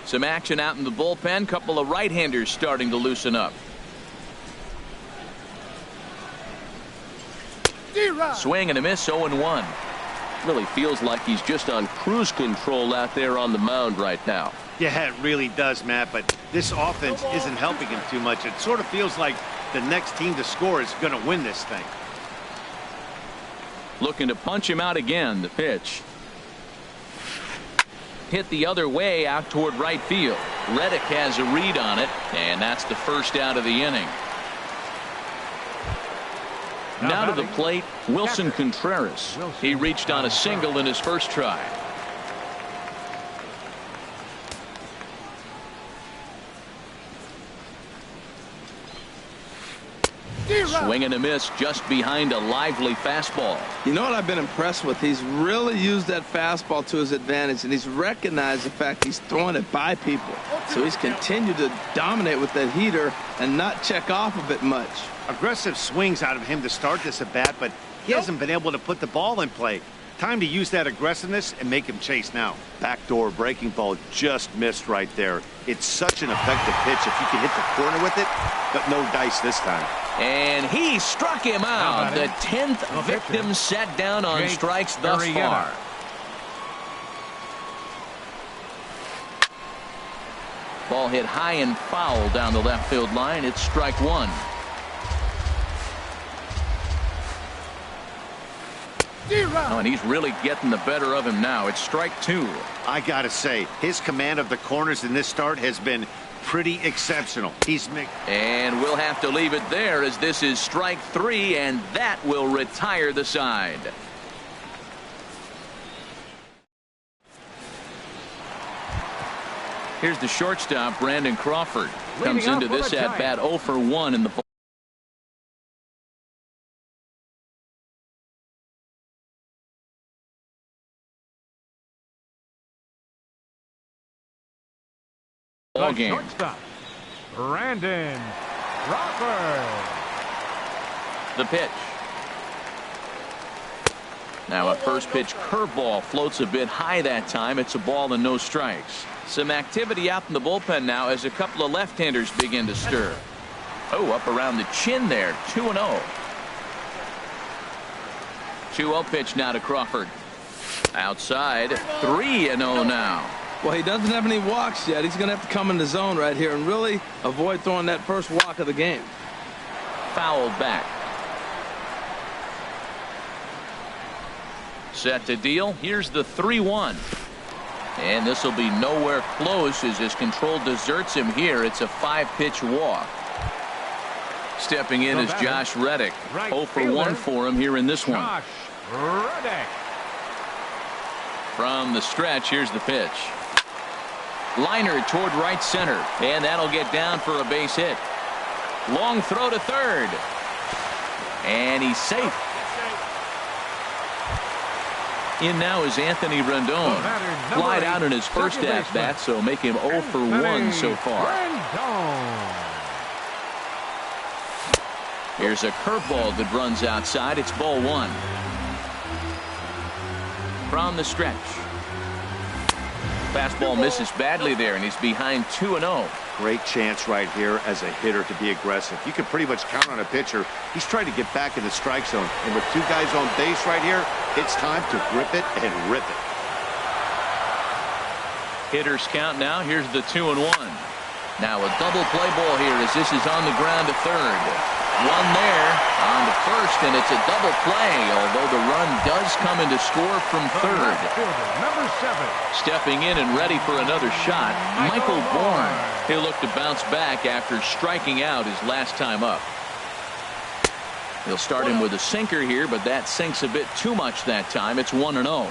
Some action out in the bullpen. Couple of right-handers starting to loosen up. Swing and a miss, 0-1. Really feels like he's just on cruise control out there on the mound right now. Yeah, it really does, Matt, but this offense isn't helping him too much. It sort of feels like the next team to score is going to win this thing. Looking to punch him out again. The pitch. Hit the other way out toward right field. Reddick has a read on it, and that's the first out of the inning. Now to the plate, Wilson Contreras. He reached on a single in his first try. Swing and a miss just behind a lively fastball. You know what I've been impressed with? He's really used that fastball to his advantage, and he's recognized the fact he's throwing it by people. So he's continued to dominate with that heater and not check off of it much. Aggressive swings out of him to start this at bat, but he hasn't been able to put the ball in play. Time to use that aggressiveness and make him chase now. Backdoor breaking ball just missed right there. It's such an effective pitch if you can hit the corner with it, but no dice this time. And he struck him out. The 10th victim set down on strikes thus far. Ball hit high and foul down the left field line. It's strike one. Oh, and he's really getting the better of him now. It's strike two. I gotta say, his command of the corners in this start has been pretty exceptional. And we'll have to leave it there as this is strike three, and that will retire the side. Here's the shortstop, Brandon Crawford. Comes into this at bat 0 for 1 in the ball game. Shortstop, Brandon Crawford. The pitch. Now a first pitch curveball floats a bit high that time. It's a ball and no strikes. Some activity out in the bullpen now as a couple of left-handers begin to stir. Oh, up around the chin there. 2-0. 2-0 pitch now to Crawford. Outside. 3-0 now. Well, he doesn't have any walks yet. He's going to have to come in the zone right here and really avoid throwing that first walk of the game. Fouled back. Set to deal. Here's the 3-1. And this will be nowhere close as his control deserts him here. It's a 5-pitch walk. Stepping in is Josh Reddick. 0 for 1 for him here in this one. Josh Reddick. From the stretch, here's the pitch. Liner toward right center, and that'll get down for a base hit. Long throw to third. And he's safe. In now is Anthony Rendon. Flied out in his first at bat, so make him 0 for 1 so far. Here's a curveball that runs outside. It's ball one. From the stretch. Fastball misses badly there, and he's behind 2-0. Great chance right here as a hitter to be aggressive. You can pretty much count on a pitcher. He's trying to get back in the strike zone. And with two guys on base right here, it's time to grip it and rip it. Hitters count now. Here's the 2-1. Now a double play ball here as this is on the ground to third. One there on to first, and it's a double play, although the run does come in to score from third. Number 7. Stepping in and ready for another shot, Michael Bourne. He'll look to bounce back after striking out his last time up. He'll start him with a sinker here, but that sinks a bit too much that time. It's 1-0.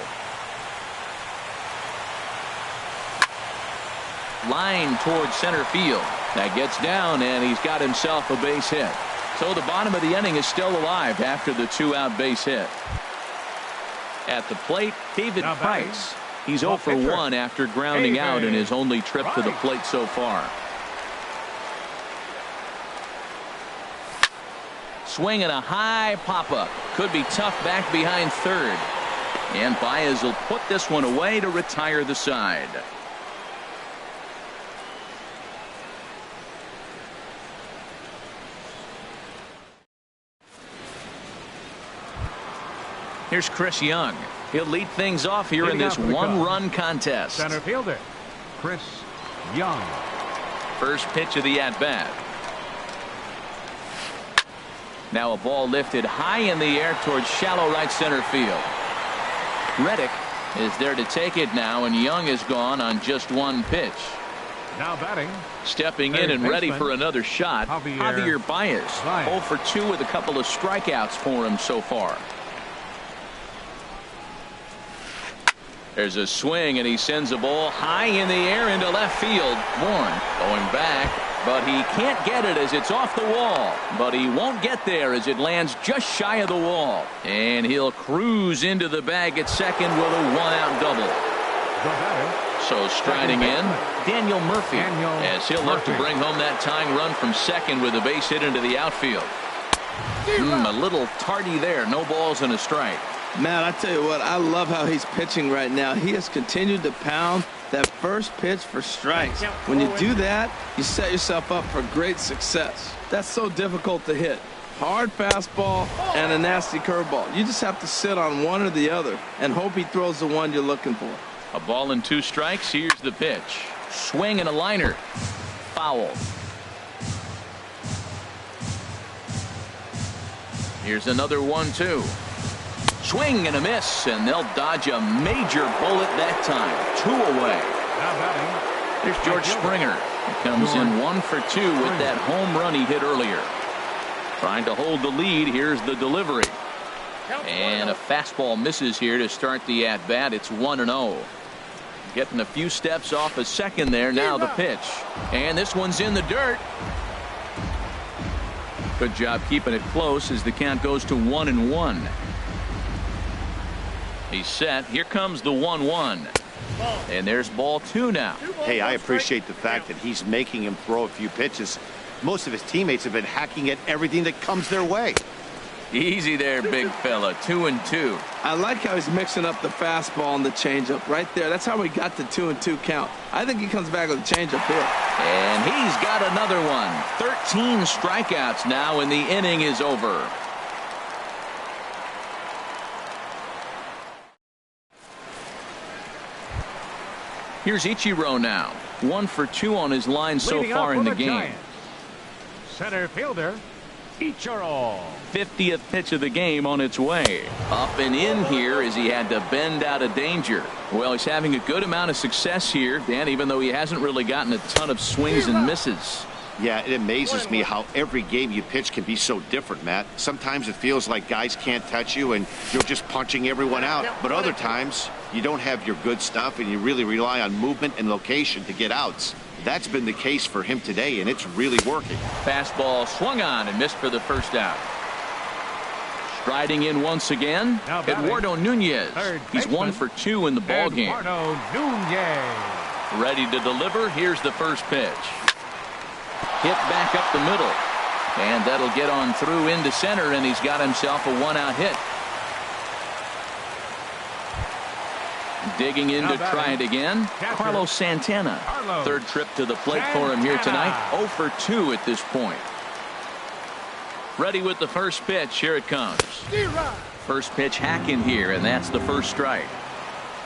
Line towards center field. That gets down, and he's got himself a base hit. So the bottom of the inning is still alive after the 2-out base hit. At the plate, David Price. He's 0 for 1 after grounding out in his only trip to the plate so far. Swinging a high pop-up. Could be tough back behind third. And Baez will put this one away to retire the side. Here's Chris Young. He'll lead things off here in this one-run contest. Center fielder, Chris Young. First pitch of the at-bat. Now a ball lifted high in the air towards shallow right center field. Reddick is there to take it now, and Young is gone on just one pitch. Now batting. Stepping in and ready for another shot, Javier Baez. 0 for 2 with a couple of strikeouts for him so far. There's a swing, and he sends a ball high in the air into left field. Bourne going back, but he can't get it as it's off the wall. But he won't get there as it lands just shy of the wall. And he'll cruise into the bag at second with a one-out double. So striding in, Daniel Murphy, as he'll look to bring home that tying run from second with a base hit into the outfield. A little tardy there. No balls and a strike. Man, I tell you what, I love how he's pitching right now. He has continued to pound that first pitch for strikes. When you do that, you set yourself up for great success. That's so difficult to hit. Hard fastball and a nasty curveball. You just have to sit on one or the other and hope he throws the one you're looking for. A ball and 2 strikes. Here's the pitch. Swing and a liner. Foul. Here's another 1-2. Swing and a miss, and they'll dodge a major bullet that time. 2 away. Here's George Springer. He comes in 1 for 2 with that home run he hit earlier. Trying to hold the lead. Here's the delivery. And a fastball misses here to start the at-bat. It's 1-0. Getting a few steps off a second there. Now the pitch. And this one's in the dirt. Good job keeping it close as the count goes to 1-1. He's set. Here comes the 1-1. And there's ball 2 now. Hey, I appreciate the fact that he's making him throw a few pitches. Most of his teammates have been hacking at everything that comes their way. Easy there, big fella. 2-2. I like how he's mixing up the fastball and the changeup right there. That's how we got the 2-2 count. I think he comes back with a changeup here. And he's got another one. 13 strikeouts now, and the inning is over. Here's Ichiro now. 1 for 2 on his line so far in the game. Giants, center fielder, Ichiro. 50th pitch of the game on its way. Up and in here as he had to bend out of danger. Well, he's having a good amount of success here, Dan, even though he hasn't really gotten a ton of swings and misses. Yeah, it amazes me how every game you pitch can be so different, Matt. Sometimes it feels like guys can't touch you and you're just punching everyone out. But other times, you don't have your good stuff and you really rely on movement and location to get outs. That's been the case for him today, and it's really working. Fastball swung on and missed for the first out. Striding in once again, Eduardo Nunez. He's 1 for 2 in the ball game. Eduardo Nunez. Ready to deliver. Here's the first pitch. Hit back up the middle. And that'll get on through into center, and he's got himself a 1-out hit. Digging in to try it again, Carlos Santana. Third trip to the plate for him here tonight. 0 for 2 at this point. Ready with the first pitch. Here it comes. First pitch hacking here, and that's the first strike.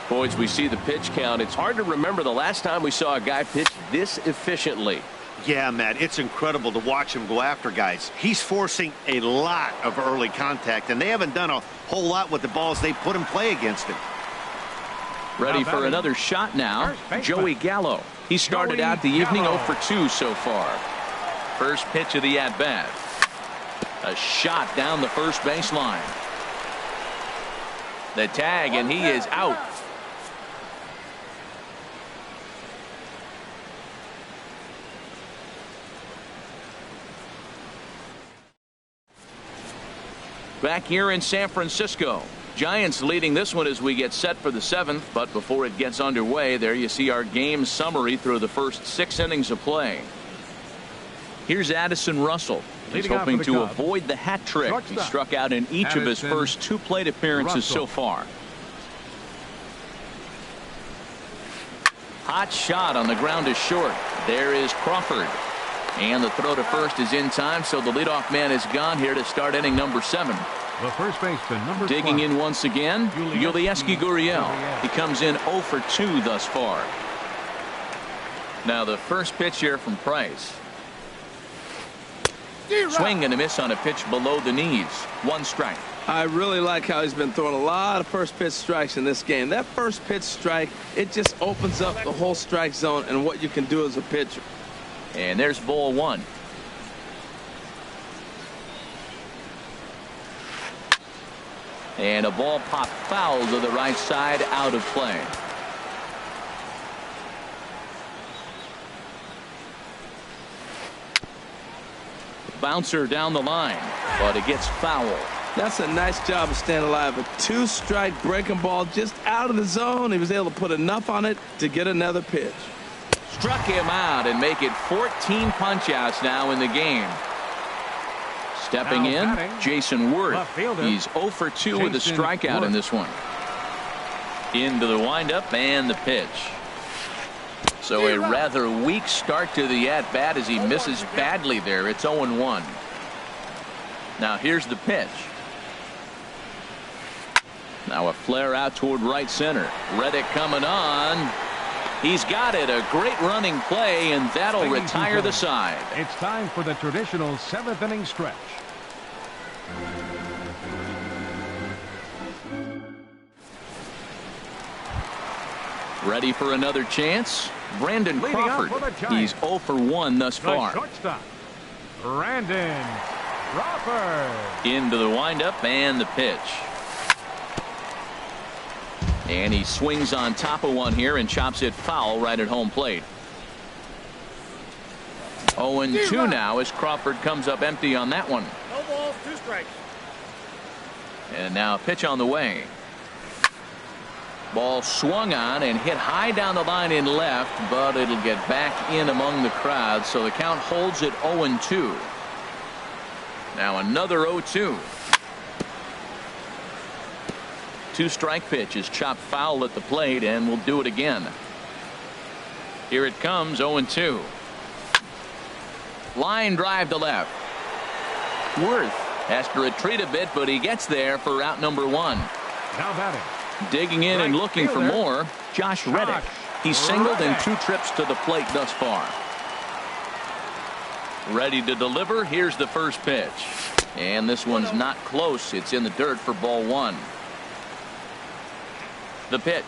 Boys, we see the pitch count. It's hard to remember the last time we saw a guy pitch this efficiently. Yeah, Matt, it's incredible to watch him go after guys. He's forcing a lot of early contact, and they haven't done a whole lot with the balls they put in play against him. Ready for another shot now, Joey Gallo. He started out the evening 0 for 2 so far. First pitch of the at-bat. A shot down the first baseline. The tag, and he is out. Back here in San Francisco. Giants leading this one as we get set for the 7th, but before it gets underway, there you see our game summary through the first 6 innings of play. Here's Addison Russell. He's hoping to avoid the hat trick. He struck out in each of his first 2 plate appearances so far. Hot shot on the ground is short. There is Crawford. And the throw to first is in time, so the leadoff man is gone here to start inning number 7. The first baseman, number 12. Digging in once again, Yulieski Gurriel. He comes in 0 for 2 thus far. Now the first pitch here from Price. Swing and a miss on a pitch below the knees. 1 strike. I really like how he's been throwing a lot of first pitch strikes in this game. That first pitch strike, it just opens up the whole strike zone and what you can do as a pitcher. And there's ball 1. And a ball popped foul to the right side, out of play. Bouncer down the line, but it gets foul. That's a nice job of staying alive. A 2-strike breaking ball just out of the zone. He was able to put enough on it to get another pitch. Struck him out and make it 14 punch-outs now in the game. Stepping in, Jason Worth. left fielder, He's 0 for 2 with a Jason strikeout in Worth. this one. Into the windup and the pitch. So a rather weak start to the at-bat as he misses badly there. It's 0-1. Now here's the pitch. Now a flare out toward right center. Reddick coming on. He's got it. A great running play, and that'll retire the side. It's time for the traditional 7th inning stretch. Ready for another chance? Brandon Leading up Crawford. for the Giants. He's 0 for 1 thus The far. shortstop, Brandon Crawford. Into the windup and the pitch. And he swings on top of one here and chops it foul right at home plate. 0-2 now as Crawford comes up empty on that one. No balls, 2 strikes. And now a pitch on the way. Ball swung on and hit high down the line in left, but it'll get back in among the crowd, so the count holds at 0-2. Now another 0-2. 2-strike pitch is chopped foul at the plate, and we'll do it again. Here it comes, 0-2. Line drive to left. Worth has to retreat a bit, but he gets there for out number 1. Now batting. Digging in and looking for fielder, more, Josh Reddick. He's singled in 2 trips to the plate thus far. Ready to deliver. Here's the first pitch. And this one's not close. It's in the dirt for ball 1. The pitch.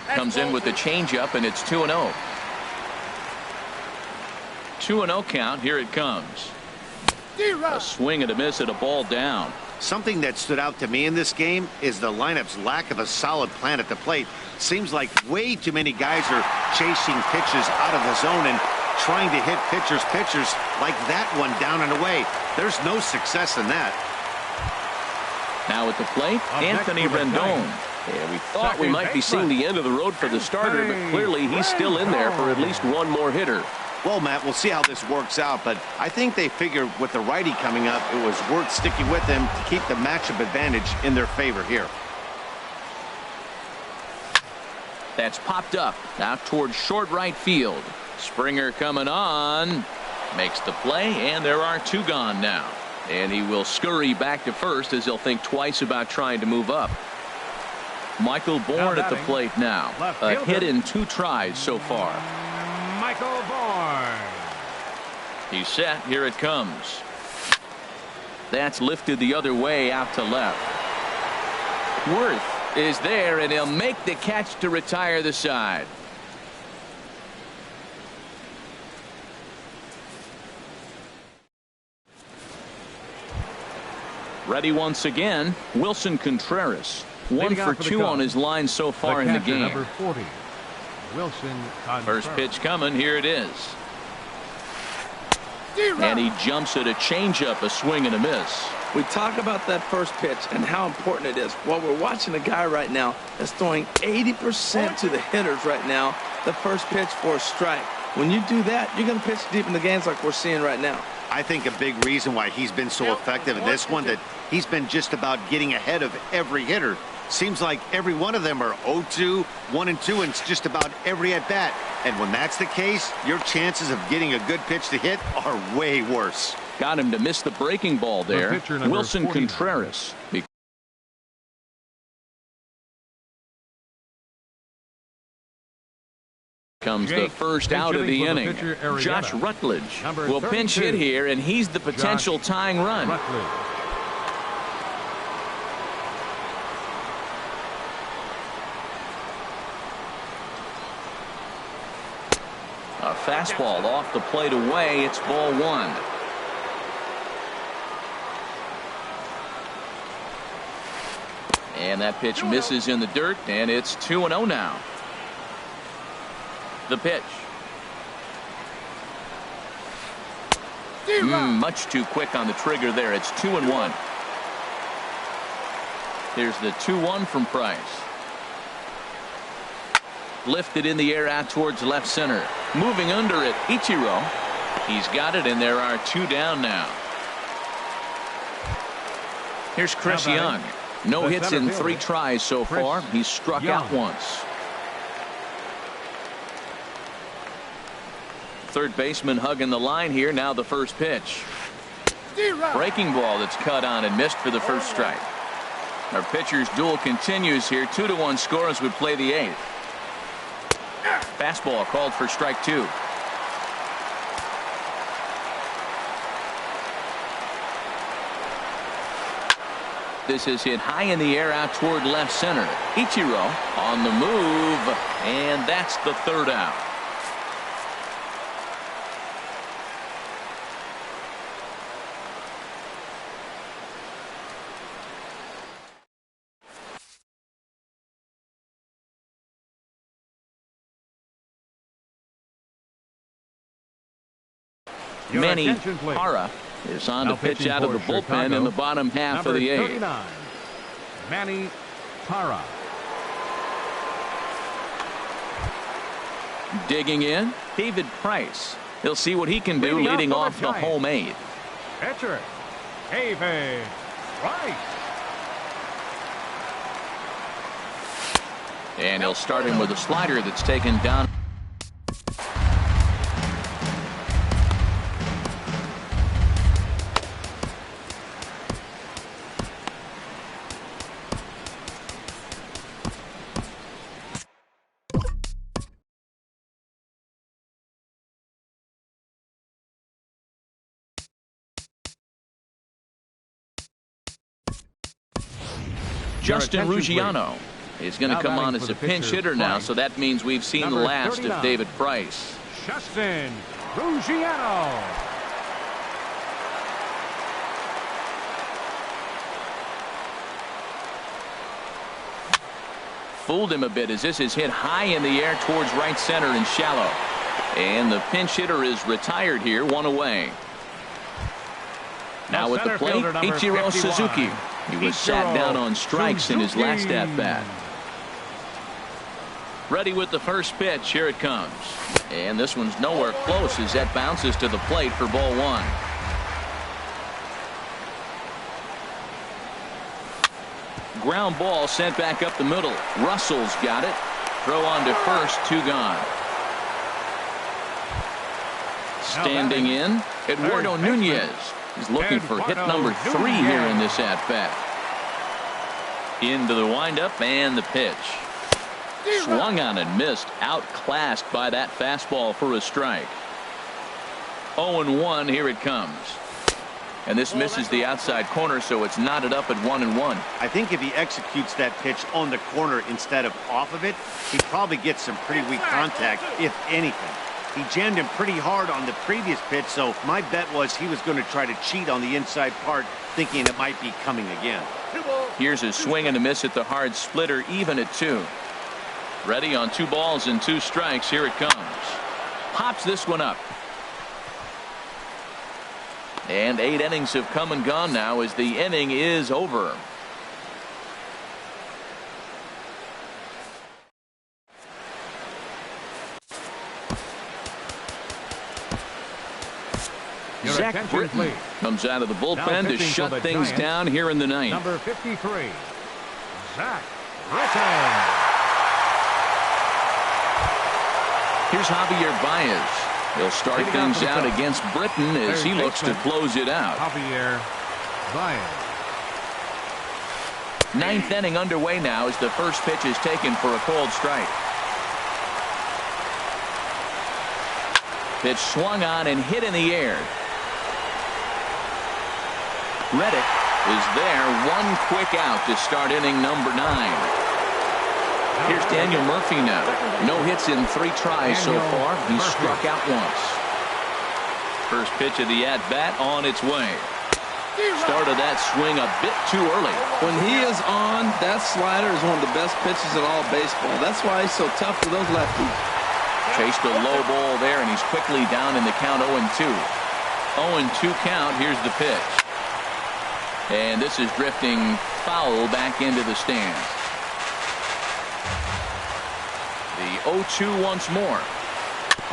Comes in with the changeup, and it's 2-0. 2-0 count. Here it comes. A swing and a miss at a ball down. Something that stood out to me in this game is the lineup's lack of a solid plan at the plate. Seems like way too many guys are chasing pitches out of the zone and trying to hit pitchers like that one down and away. There's no success in that. Now at the plate, Anthony Rendon. Yeah, we thought we might be seeing the end of the road for the starter, but clearly he's still in there for at least one more hitter. Well, Matt, we'll see how this works out, but I think they figured with the righty coming up, it was worth sticking with them to keep the matchup advantage in their favor here. That's popped up out towards short right field. Springer coming on, makes the play, and there are 2 gone now. And he will scurry back to first as he'll think twice about trying to move up. Michael Bourne at the plate now. A hit in 2 tries so far. Michael Bourne. He's set. Here it comes. That's lifted the other way out to left. Worth is there, and he'll make the catch to retire the side. Ready once again, Wilson Contreras. 1 for 2 on his line so far in the game. Number 40, Wilson Contreras. First pitch coming. Here it is. And he jumps at a changeup, a swing and a miss. We talk about that first pitch and how important it is. Well, we're watching a guy right now that's throwing 80% to the hitters right now. The first pitch for a strike. When you do that, you're going to pitch deep in the games like we're seeing right now. I think a big reason why he's been so effective in this one, that he's been just about getting ahead of every hitter. Seems like every one of them are 0-2, 1-2, and it's just about every at-bat. And when that's the case, your chances of getting a good pitch to hit are way worse. Got him to miss the breaking ball there. Wilson 49. Contreras. Comes the first out of the inning. Josh Rutledge will pinch hit here, and he's the potential tying run. A fastball off the plate away. It's ball 1. And that pitch misses in the dirt, and it's 2-0 now. The pitch. Much too quick on the trigger there. It's 2-1. Here's the 2-1 from Price. Lifted in the air out towards left center. Moving under it, Ichiro. He's got it, and there are 2 down now. Here's Chris Young. No hits in 3 tries so far. He's struck out once. Third baseman hugging the line here. Now the first pitch. Breaking ball that's cut on and missed for the first strike. Our pitcher's duel continues here. 2-1 score as we play the 8th. Fastball called for strike 2. This is hit high in the air out toward left center. Ichiro on the move, and that's the 3rd out. Manny Parra is on to pitch out of the bullpen in the bottom half of the 8th. Manny Parra. Digging in, David Price. He'll see what he can do leading off the home 8th. Pitcher, David Price. And he'll start him with a slider that's taken down. Justin Ruggiano is going to come on as a pinch hitter now, so that means we've seen the last of David Price. Justin Ruggiano. Fooled him a bit as this is hit high in the air towards right center and shallow. And the pinch hitter is retired here, 1 away. Now at the plate, Ichiro Suzuki. He was sat down on strikes in his last at-bat. Ready with the first pitch. Here it comes. And this one's nowhere close as that bounces to the plate for ball 1. Ground ball sent back up the middle. Russell's got it. Throw on to first. 2 gone. Standing in, Eduardo Nunez. He's looking for hit number 3 here in this at-bat. Into the windup and the pitch. Swung on and missed. Outclassed by that fastball for a strike. 0-1. Here it comes. And this misses the outside corner, so it's knotted up at 1-1. I think if he executes that pitch on the corner instead of off of it, he probably gets some pretty weak contact, if anything. He jammed him pretty hard on the previous pitch, so my bet was he was going to try to cheat on the inside part, thinking it might be coming again. Here's a swing and a miss at the hard splitter, even at 2. Ready on 2 balls and 2 strikes. Here it comes. Pops this one up. And 8 innings have come and gone now as the inning is over. Zach Britton comes out of the bullpen to shut things down here in the 9th. Number 53, Zach Britton. Here's Javier Baez. He'll start things out against Britton as he looks to close it out. Javier Baez. 9th inning underway now as the first pitch is taken for a called strike. Pitch swung on and hit in the air. Reddick is there. 1 quick out to start inning number 9. Here's Daniel Murphy now. No hits in 3 tries so far. He's struck out once. First pitch of the at-bat on its way. Started that swing a bit too early. When he is on, that slider is one of the best pitches in all baseball. That's why he's so tough for those lefties. Chased a low ball there, and he's quickly down in the count 0-2. 0-2 count. Here's the pitch. And this is drifting foul back into the stands. The 0-2 once more.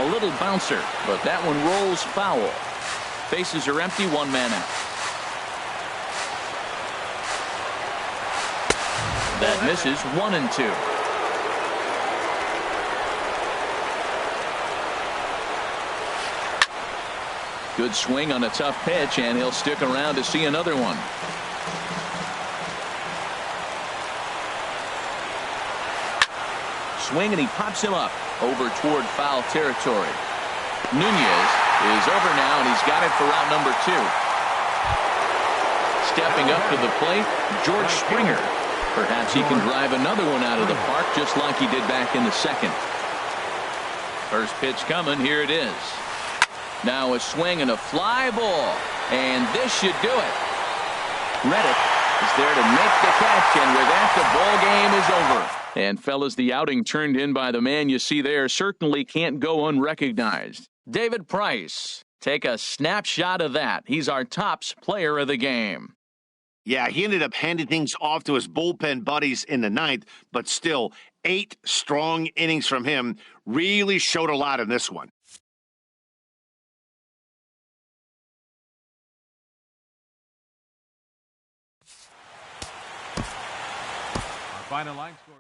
A little bouncer, but that one rolls foul. Bases are empty, one man out. That misses, 1-2. Good swing on a tough pitch, and he'll stick around to see another one. Swing, and he pops him up over toward foul territory. Nunez is over now, and he's got it for out number 2. Stepping up to the plate, George Springer. Perhaps he can drive another one out of the park just like he did back in the second. First pitch coming. Here it is. Now a swing and a fly ball. And this should do it. Reddick is there to make the catch. And with that, the ball game is over. And fellas, the outing turned in by the man you see there certainly can't go unrecognized. David Price. Take a snapshot of that. He's our tops player of the game. Yeah, he ended up handing things off to his bullpen buddies in the ninth, but still, 8 strong innings from him really showed a lot in this one. Our final line score.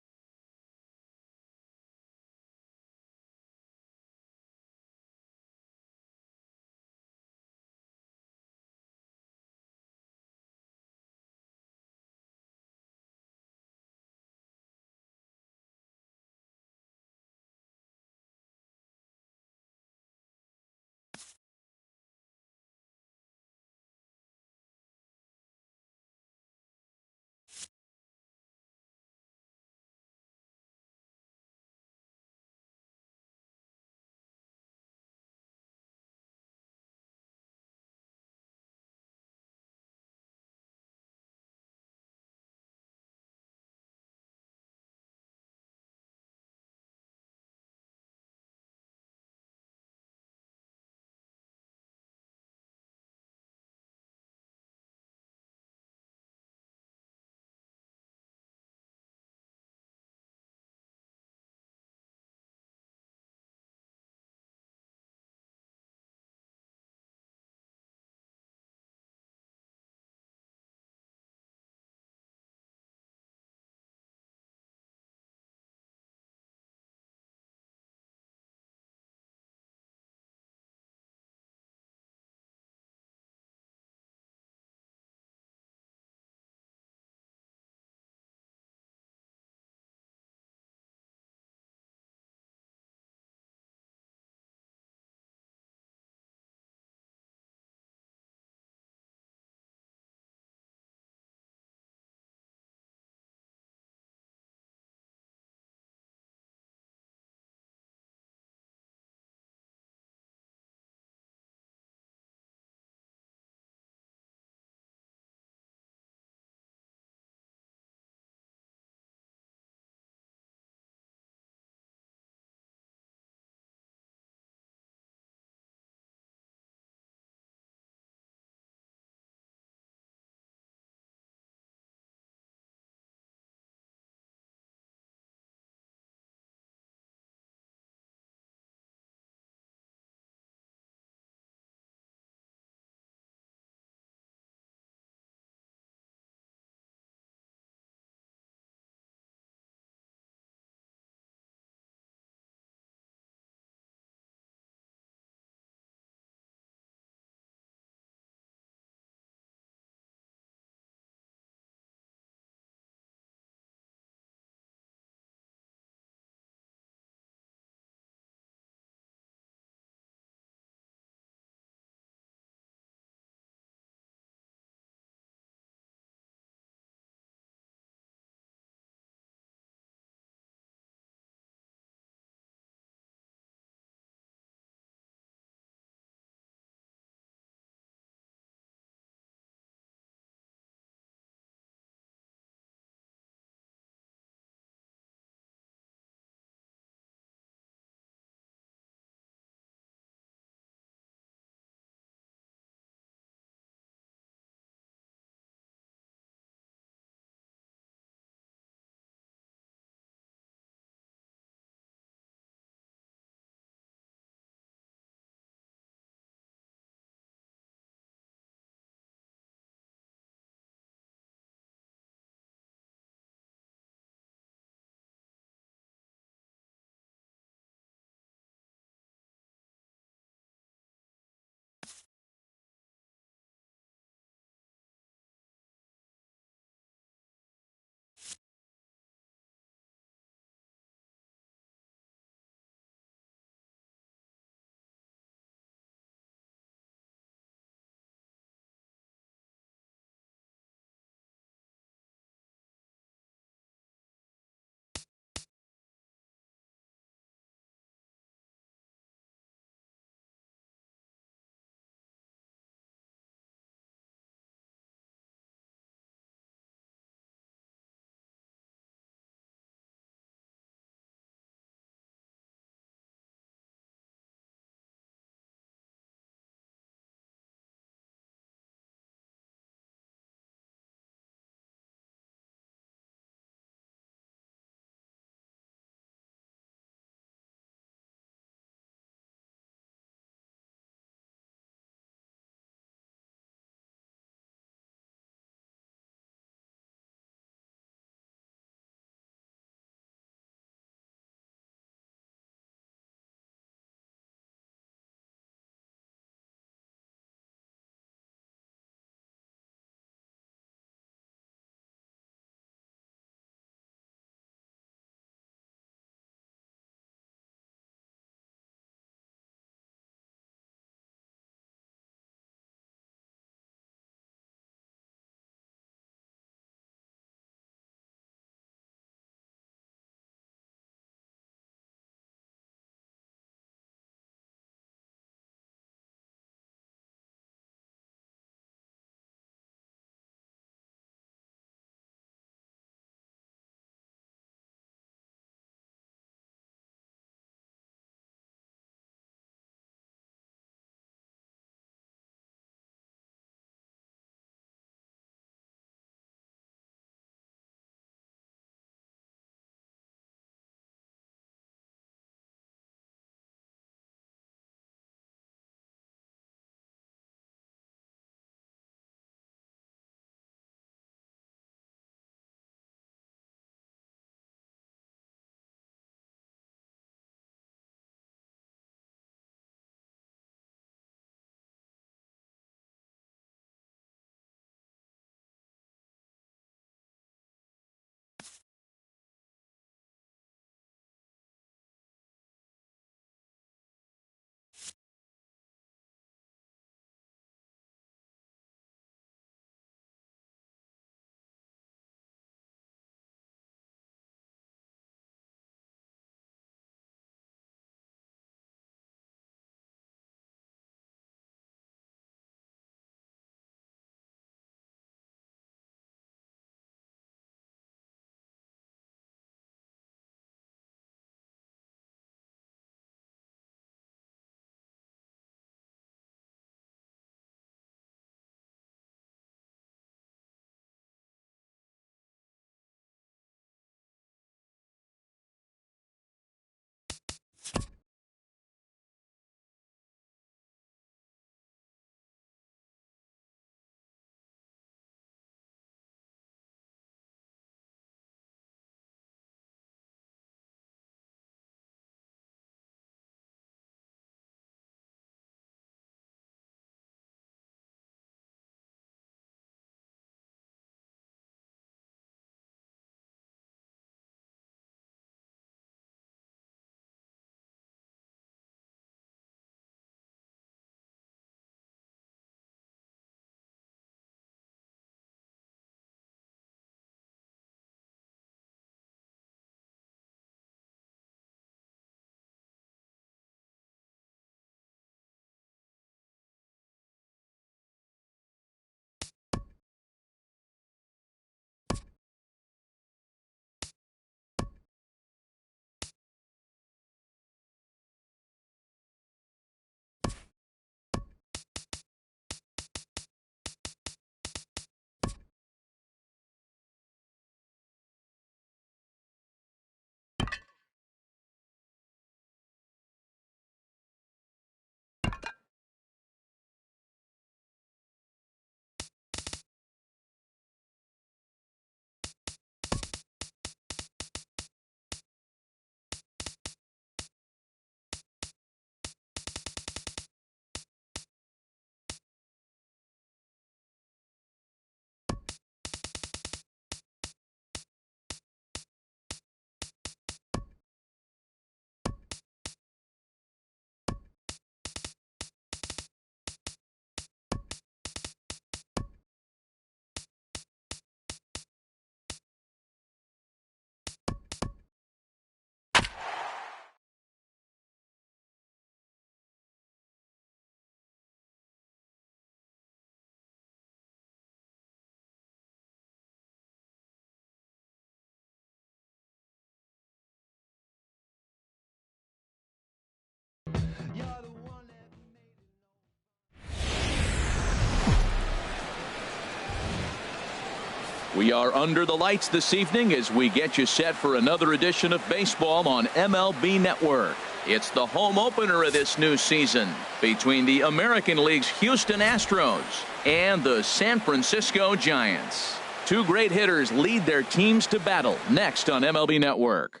We are under the lights this evening as we get you set for another edition of baseball on MLB Network. It's the home opener of this new season between the American League's Houston Astros and the San Francisco Giants. Two great hitters lead their teams to battle next on MLB Network.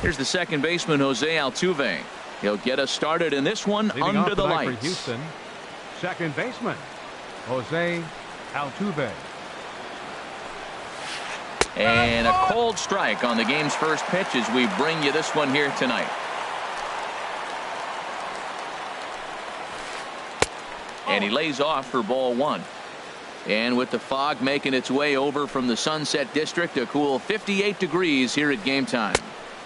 Here's the second baseman, Jose Altuve. He'll get us started in this one under the lights. For Houston, second baseman, Jose Altuve. And a cold strike on the game's first pitch as we bring you this one here tonight. And he lays off for ball one. And with the fog making its way over from the Sunset District, a cool 58 degrees here at game time.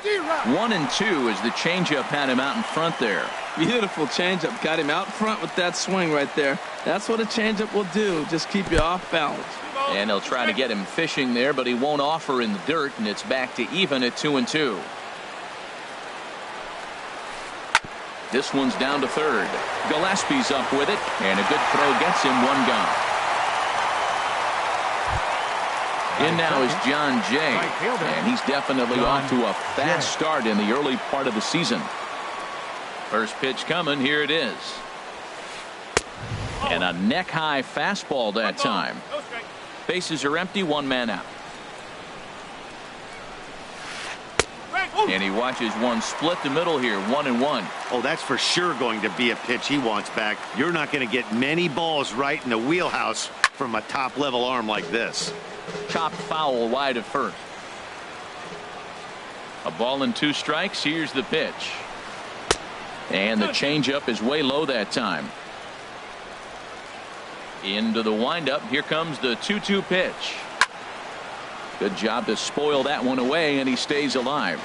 1-2 as the changeup had him out in front there. Beautiful changeup. Got him out front with that swing right there. That's what a changeup will do. Just keep you off balance. And they'll try to get him fishing there, but he won't offer in the dirt, and it's back to even at 2-2. This one's down to third. Gillespie's up with it, and a good throw gets him one gone. In now is John Jay, and he's definitely off to a fast start in the early part of the season. First pitch coming, here it is. And a neck-high fastball that time. Bases are empty, one man out. And he watches one split the middle here, 1-1. Oh, that's for sure going to be a pitch he wants back. You're not going to get many balls right in the wheelhouse from a top-level arm like this. Chopped foul wide of first. A ball and two strikes. Here's the pitch. And the changeup is way low that time. Into the windup. Here comes the 2-2 pitch. Good job to spoil that one away, and he stays alive.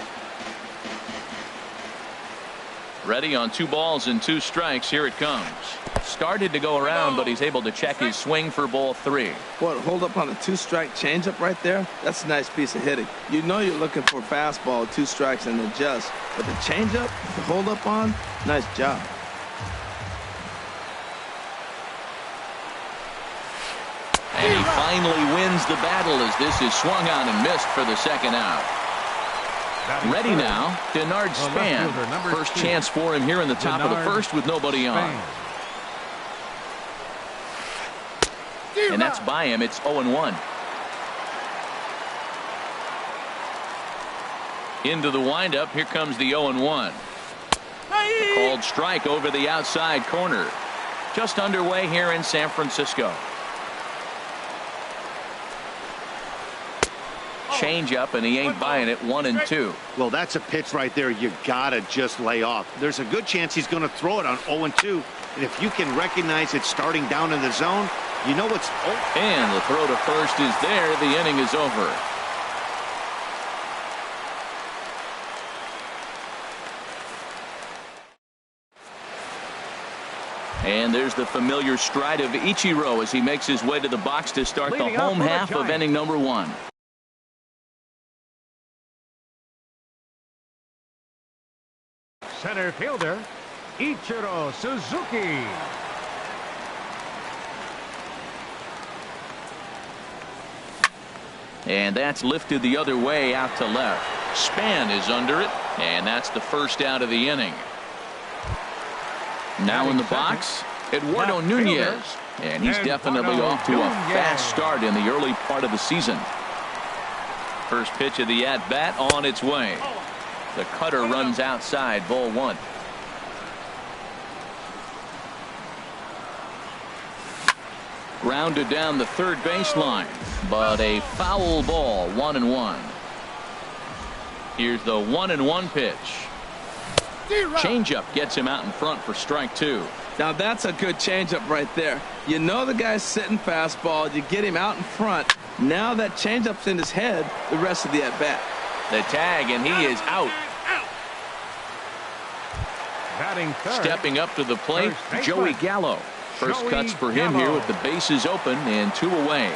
Ready on 2 balls and 2 strikes. Here it comes. Started to go around, but he's able to check his swing for ball 3. What, hold up on a 2-strike changeup right there? That's a nice piece of hitting. You know you're looking for fastball, 2 strikes and adjust. But the changeup, the hold up on, nice job. And he finally wins the battle as this is swung on and missed for the second out. Ready now, Denard Span. First chance for him here in the top of the first with nobody on. And that's by him. It's 0-1. Into the windup. Here comes the 0-1. A called strike over the outside corner. Just underway here in San Francisco. Change up, and he ain't buying it. 1-2. Well, that's a pitch right there you gotta just lay off. There's a good chance he's going to throw it on 0-2, and if you can recognize it starting down in the zone, you know it's and the throw to first is there. The inning is over. And there's the familiar stride of Ichiro as he makes his way to the box to start the home half of inning number 1. Center fielder, Ichiro Suzuki. And that's lifted the other way out to left. Span is under it, and that's the first out of the inning. Now in the box, Eduardo Nunez, and he's definitely off to a fast start in the early part of the season. First pitch of the at-bat on its way. The cutter runs outside, ball 1. Grounded down the third baseline, but a foul ball, 1-1. Here's the 1-1 pitch. Changeup gets him out in front for strike 2. Now that's a good changeup right there. You know the guy's sitting fastball. You get him out in front. Now that changeup's in his head the rest of the at-bat. The tag, and he is out. Stepping up to the plate, Joey Gallo. First cuts for him here with the bases open and 2 away.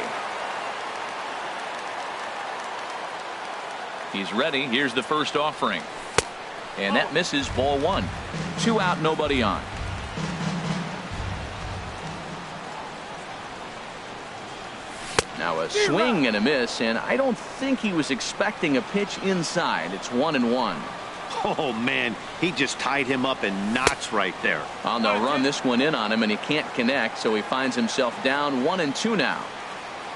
He's ready. Here's the first offering. And that misses, ball 1. 2 out, nobody on. Now a swing and a miss, and I don't think he was expecting a pitch inside. It's 1-1. Oh, man, he just tied him up in knots right there. On the run this one in on him, and he can't connect, so he finds himself down 1-2 now.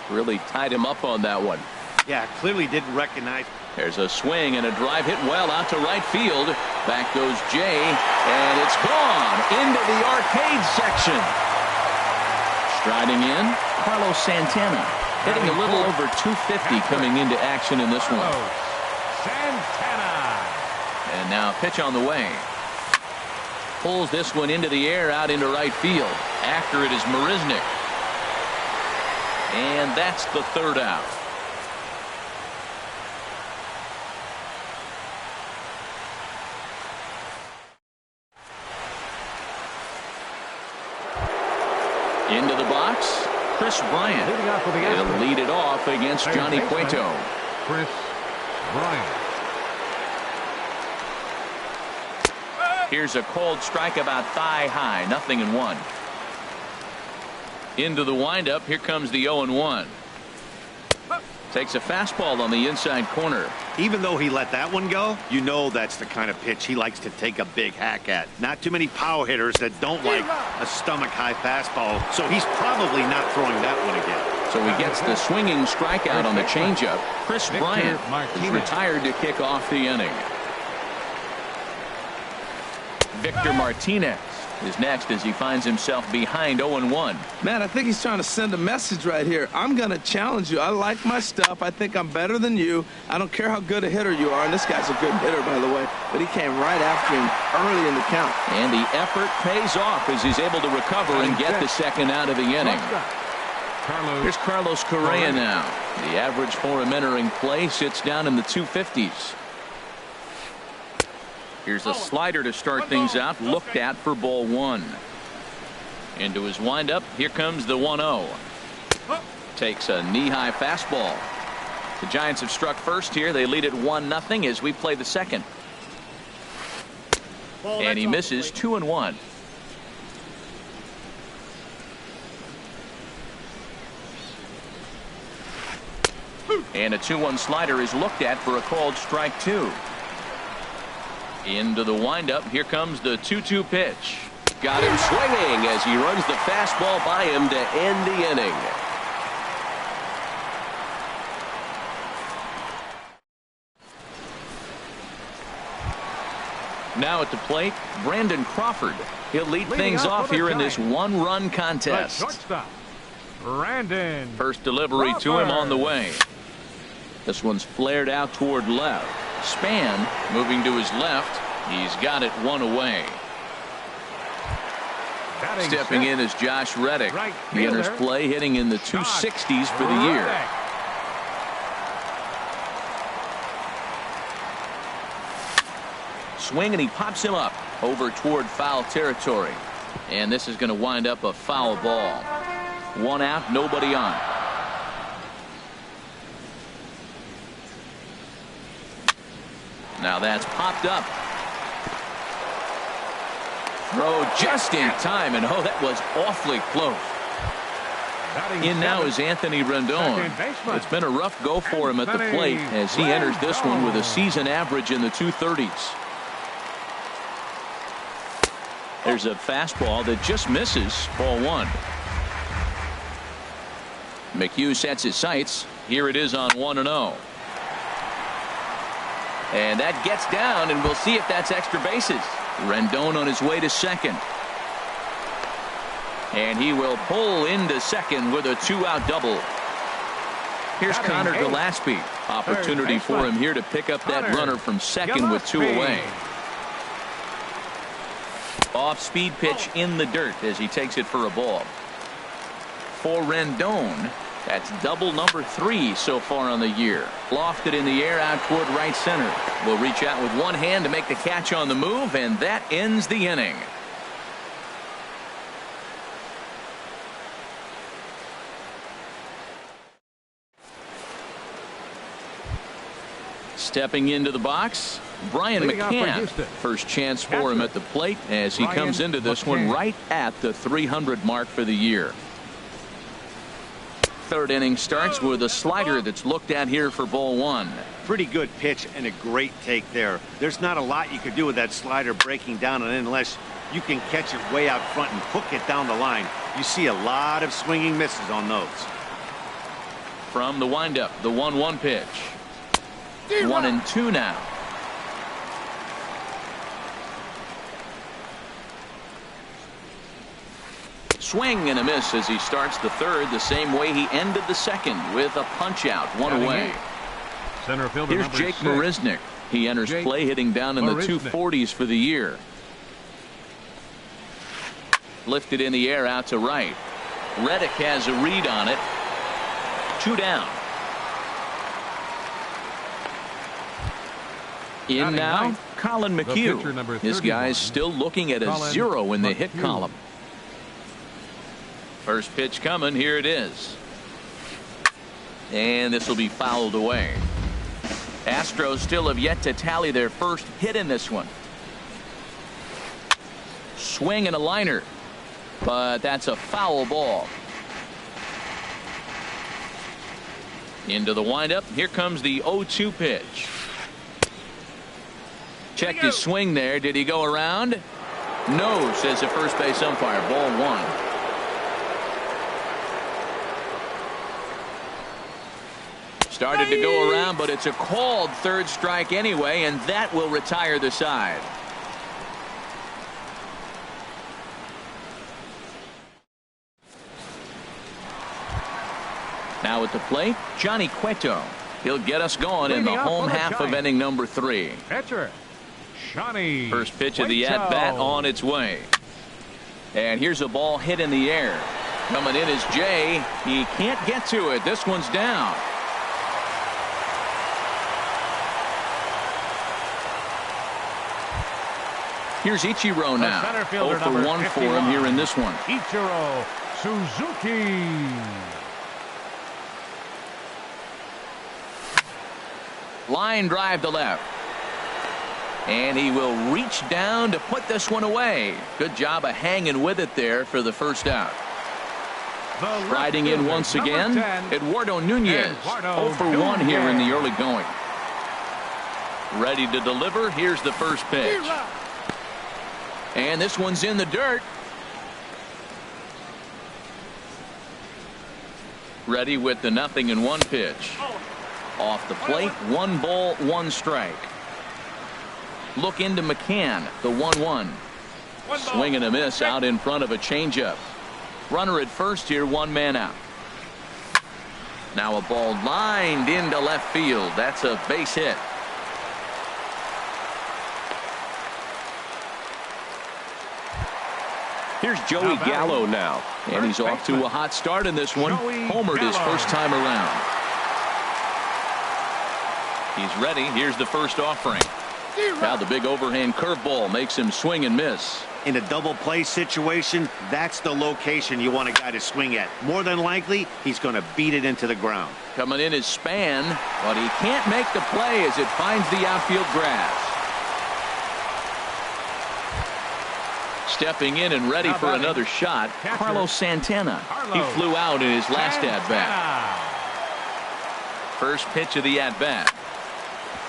Really tied him up on that one. Yeah, clearly didn't recognize. There's a swing and a drive hit well out to right field. Back goes Jay, and it's gone into the arcade section. Striding in, Carlos Santana, hitting a little over 250 coming into action in this one. Santana. And now pitch on the way. Pulls this one into the air out into right field. After it is Marisnick. And that's the third out. Into the box, Chris Bryant. He'll lead it off against Johnny Cueto. Chris Bryant. Here's a cold strike about thigh high, 0-1. Into the windup, here comes the 0-1. Takes a fastball on the inside corner. Even though he let that one go, you know that's the kind of pitch he likes to take a big hack at. Not too many power hitters that don't like a stomach-high fastball, so he's probably not throwing that one again. So he gets the swinging strikeout on the changeup. Chris Bryant is retired to kick off the inning. Victor Martinez is next as he finds himself behind 0-1. Man, I think he's trying to send a message right here. I'm going to challenge you. I like my stuff. I think I'm better than you. I don't care how good a hitter you are. And this guy's a good hitter, by the way. But he came right after him early in the count. And the effort pays off as he's able to recover and get the second out of the inning. Here's Carlos Correa now. The average for him entering play sits down in the 250s. Here's a slider to start things out, looked at for ball one. Into his windup, here comes the 1-0. Takes a knee-high fastball. The Giants have struck first here. They lead it 1-0 as we play the second. And he misses 2-1. And a 2-1 slider is looked at for a called strike two. Into the windup. Here comes the 2-2 pitch. Got him swinging as he runs the fastball by him to end the inning. Now at the plate, Brandon Crawford. He'll lead things off here in this one-run contest. Brandon. First delivery to him on the way. This one's flared out toward left. Span moving to his left. He's got it one away. Stepping in is Josh Reddick. He enters play hitting in the 260s for the year. Swing and he pops him up over toward foul territory. And this is going to wind up a foul ball. One out, nobody on. Now that's popped up. Throw just in time, and oh, that was awfully close. In now is Anthony Rendon. It's been a rough go for him at the plate as he enters this one with a season average in the 230s. There's a fastball that just misses, ball one. McHugh sets his sights. Here it is on 1-0. And that gets down, and we'll see if that's extra bases. Rendon on his way to second. And he will pull into second with a two-out double. Here's Connor Gillespie. Opportunity for him here to pick up that runner from second with two away. Off-speed pitch in the dirt as he takes it for a ball. For Rendon, that's double number 3 so far on the year. Lofted in the air out toward right center. Will reach out with one hand to make the catch on the move, and that ends the inning. Stepping into the box, Brian McCann. First chance for him at the plate as he comes into this one right at the 300 mark for the year. Third inning starts with a slider that's looked at here for ball one. Pretty good pitch and a great take there. There's not a lot you could do with that slider breaking down and in unless you can catch it way out front and hook it down the line. You see a lot of swinging misses on those. From the windup, the 1-1 pitch. 1-2 now. Swing and a miss as he starts the third the same way he ended the second with a punch out, one away. Center fielder Here's number Jake 6. Marisnick. He enters Jake play hitting down in the Marisnick. 240s for the year. Lifted in the air out to right. Reddick has a read on it. 2 down. In Batting now, ninth, Colin pitcher, McHugh. number This 31, guy's still looking at a Colin 0 in the hit McHugh. column. First pitch coming. Here it is. And this will be fouled away. Astros still have yet to tally their first hit in this one. Swing and a liner. But that's a foul ball. Into the windup. Here comes the 0-2 pitch. Checked his swing there. Did he go around? No, says the first base umpire. Ball one. Started to go around, but it's a called third strike anyway, and that will retire the side. Now at the plate, Johnny Cueto. He'll get us going in the Leading up home for the half of Giants. inning number 3. Pitcher, Johnny First pitch of the Cueto. at-bat on its way. And here's a ball hit in the air. Coming in is Jay. He can't get to it. This one's down. Here's Ichiro now. The center 0 fielder, for number 1 for 51. him here in this one. Ichiro Suzuki. Line drive to left. And he will reach down to put this one away. Good job of hanging with it there for the first out. The left Riding in fielder, once number again, 10, Eduardo Nunez. Eduardo 0 for 1 here in the Nunez. early going. Ready to deliver. Here's the first pitch. And this one's in the dirt. Ready with the 0-1 pitch. Off the plate, 1 ball, 1 strike. Look into McCann, the 1-1. Swing and a miss out in front of a changeup. Runner at first here, 1 man out. Now a ball lined into left field. That's a base hit. Here's Joey Gallo now. And he's off to a hot start in this one. Joey Homered his Gallo. first time around. He's ready. Here's the first offering. Now the big overhand curveball makes him swing and miss. In a double play situation, that's the location you want a guy to swing at. More than likely, he's going to beat it into the ground. Coming in is Span, but he can't make the play as it finds the outfield grass. Stepping in and ready for another shot, Catcher, Carlos Santana. He Carlos flew out in his last Santana. at-bat. First pitch of the at-bat.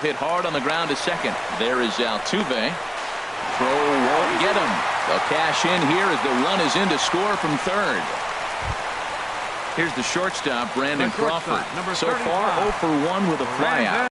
Hit hard on the ground to second. There is Altuve. Throw won't get him. They'll cash in here as the run is in to score from third. Here's the shortstop, Brandon The shortstop, Crawford. number So far 35. 0 for 1 with a flyout.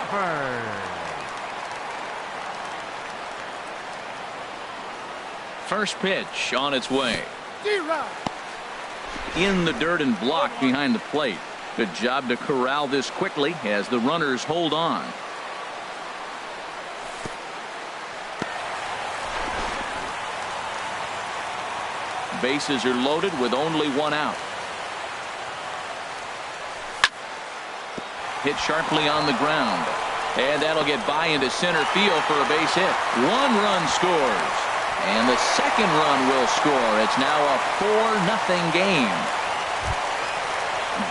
Crawford. First pitch on its way. In the dirt and blocked behind the plate. Good job to corral this quickly as the runners hold on. Bases are loaded with only one out. Hit sharply on the ground. And that'll get by into center field for a base hit. One run scores. And the second run will score. It's now a 4-0 game.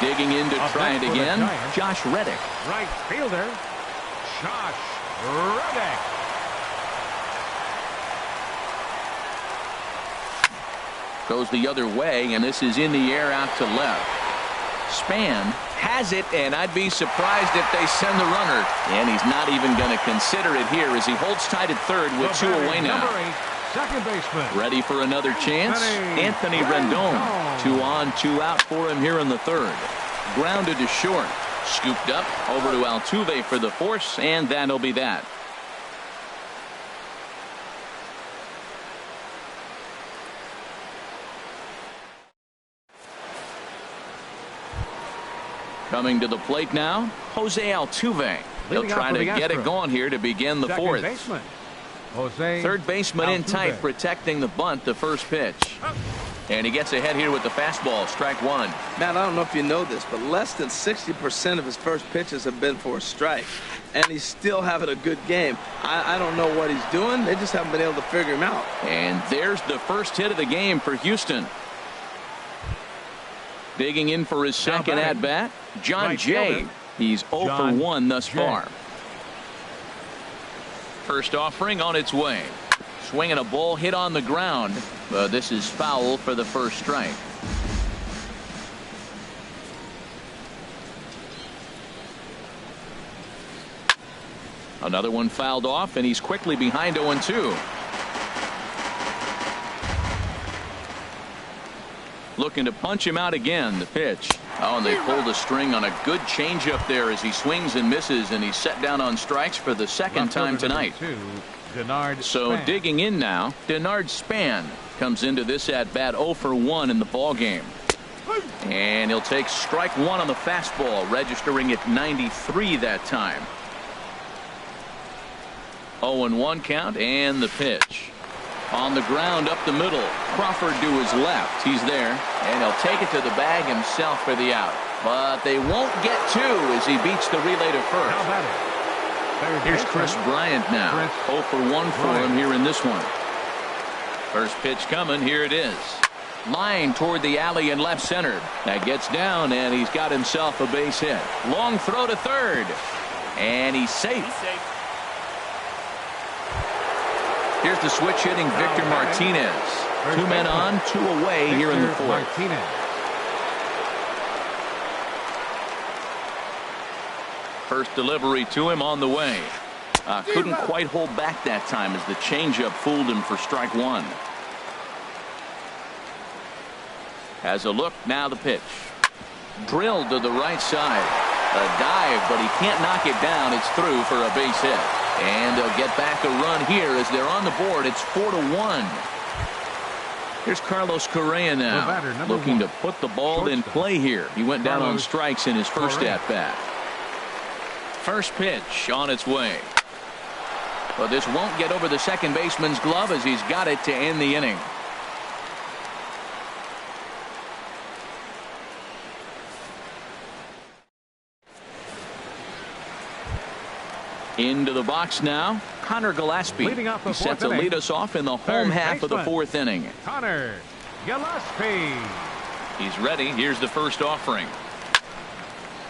Digging in to try it again, Josh Reddick. Right fielder, Josh Reddick. Goes the other way, and this is in the air out to left. Span has it, and I'd be surprised if they send the runner. And he's not even going to consider it here as he holds tight at third with two away now. Second baseman. Ready for another chance? Anthony Rendon. 2 on, 2 out for him here in the third. Grounded to short. Scooped up over to Altuve for the force, and that'll be that. Coming to the plate now, Jose Altuve. He'll try to get it going here to begin the fourth. Baseman, Jose Third baseman in Altuve. tight, protecting the bunt, the first pitch. And he gets ahead here with the fastball, strike one. Matt, I don't know if you know this, but less than 60% of his first pitches have been for a strike. And he's still having a good game. I don't know what he's doing. They just haven't been able to figure him out. And there's the first hit of the game for Houston. Digging in for his second at-bat, John Jay. He's 0 for 1 thus far. First offering on its way. Swinging a ball hit on the ground. But this is foul for the first strike. Another one fouled off, and he's quickly behind 0-2. Looking to punch him out again. The pitch. Oh, and they pulled a string on a good changeup there as he swings and misses, and he's set down on strikes for the second time tonight. So digging in now, Denard Span comes into this at bat 0 for 1 in the ball game. And he'll take strike one on the fastball, registering at 93 that time. 0-1 count, and the pitch. On the ground up the middle. Crawford to his left. He's there, and he'll take it to the bag himself for the out. But they won't get two as he beats the relay to first. Here's Chris Bryant now. 0 for 1 for him here in this one. First pitch coming. Here it is. Line toward the alley in left center. That gets down, and he's got himself a base hit. Long throw to third. And he's safe. Here's the switch hitting Victor Martinez. 2 men on, 2 away here in the fourth. First delivery to him on the way. Couldn't quite hold back that time as the changeup fooled him for strike one. Has a look, now the pitch. Drilled to the right side. A dive, but he can't knock it down. It's through for a base hit. And they'll get back a run here as they're on the board. It's 4-1. Here's Carlos Correa now, looking to put the ball in play here. He went down on strikes in his first at-bat. First pitch on its way. But this won't get over the second baseman's glove as he's got it to end the inning. Into the box now, Connor Gillespie. He set to lead us off in the home half of the fourth inning. Connor Gillespie. He's ready. Here's the first offering.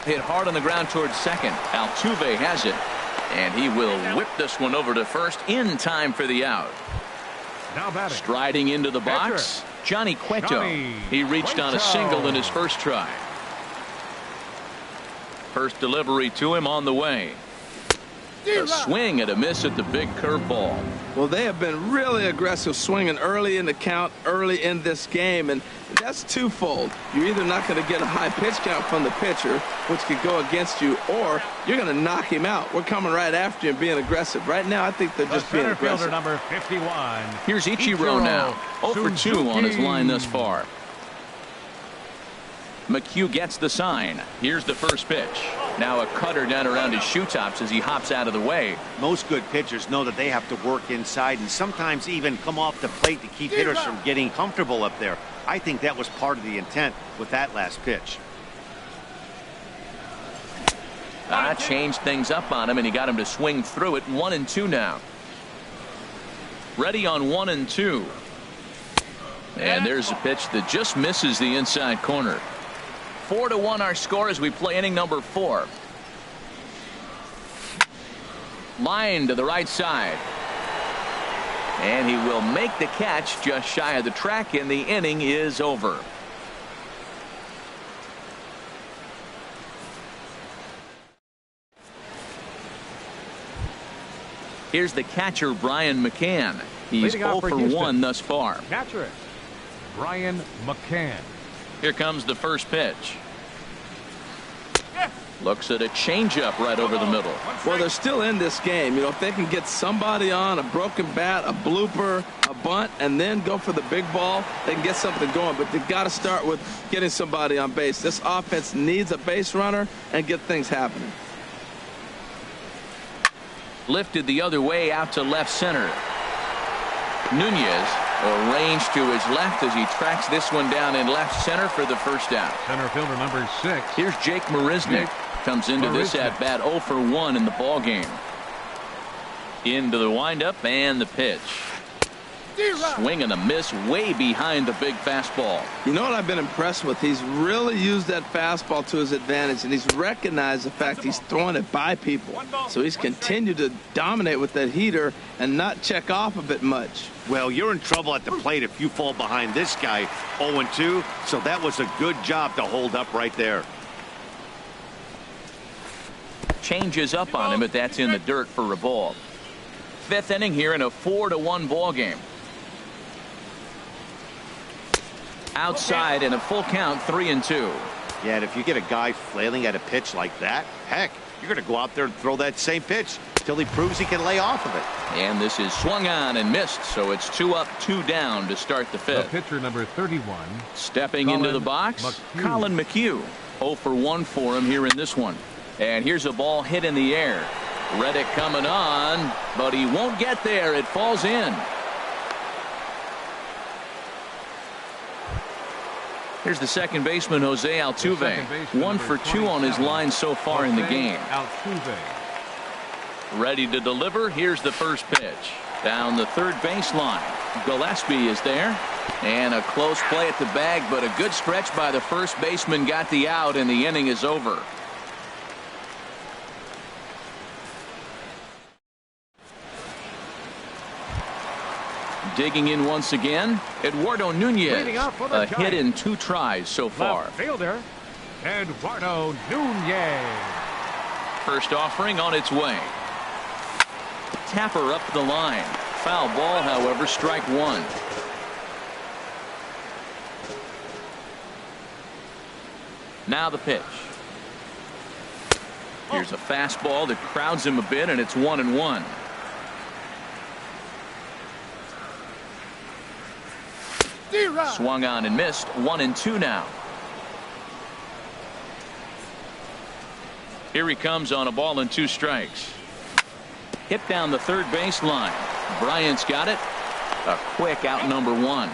Hit hard on the ground towards second. Altuve has it. And he will whip this one over to first in time for the out. Now striding into the box, Johnny Cueto. He reached on a single in his first try. First delivery to him on the way. A swing and a miss at the big curveball. Well, they have been really aggressive swinging early in the count, early in this game, and that's twofold. You're either not going to get a high pitch count from the pitcher, which could go against you, or you're going to knock him out. We're coming right after you and being aggressive. Right now, I think they're just being aggressive. Fielder number 51. Here's Ichiro now. 0 for 2 on his line thus far. McHugh gets the sign. Here's the first pitch. Now a cutter down around his shoe tops as he hops out of the way. Most good pitchers know that they have to work inside and sometimes even come off the plate to keep hitters from getting comfortable up there. I think that was part of the intent with that last pitch. Changed things up on him, and he got him to swing through it. 1-2 now. Ready on 1-2. And there's a pitch that just misses the inside corner. 4-1 our score as we play inning number 4. Line to the right side. And he will make the catch just shy of the track, and the inning is over. Here's the catcher, Brian McCann. He's 0 for 1 thus far. Catcher, Brian McCann. Here comes the first pitch. Looks at a changeup right over the middle. Well, they're still in this game. You know, if they can get somebody on, a broken bat, a blooper, a bunt, and then go for the big ball, they can get something going. But they've got to start with getting somebody on base. This offense needs a base runner and get things happening. Lifted the other way out to left center. Nunez arranged to his left as he tracks this one down in left center for the first out. Center fielder number 6. Here's Jake Marisnick. Comes into this at bat 0 for 1 in the ball game. Into the windup and the pitch. Swing and a miss way behind the big fastball. You know what I've been impressed with? He's really used that fastball to his advantage, and he's recognized the fact he's throwing it by people. So he's continued to dominate with that heater and not check off of it much. Well, you're in trouble at the plate if you fall behind this guy 0-2, so that was a good job to hold up right there. Changes up on him, but that's in the dirt for a ball. 5th inning here in a 4-1 ball game. Outside in a full count, 3-2. Yeah, and if you get a guy flailing at a pitch like that, heck, you're going to go out there and throw that same pitch till he proves he can lay off of it. And this is swung on and missed, so it's 2 up, 2 down to start the 5th. The pitcher number 31. Stepping into the box, Colin McHugh. 0 for 1 for him here in this one. And here's a ball hit in the air. Reddick coming on, but he won't get there. It falls in. Here's the second baseman, Jose Altuve. 1 for 2 on his line so far in the game. Altuve. Ready to deliver. Here's the first pitch. Down the third baseline. Gillespie is there. And a close play at the bag, but a good stretch by the first baseman got the out, and the inning is over. Digging in once again, Eduardo Nunez. A hit in 2 tries so far. Left fielder, Eduardo Nunez. First offering on its way. Tapper up the line. Foul ball, however, strike 1. Now the pitch. Here's a fastball that crowds him a bit, and it's 1-1. Swung on and missed. 1-2 now. Here he comes on a ball and 2 strikes. Hit down the third baseline. Bryant's got it. A quick out number 1.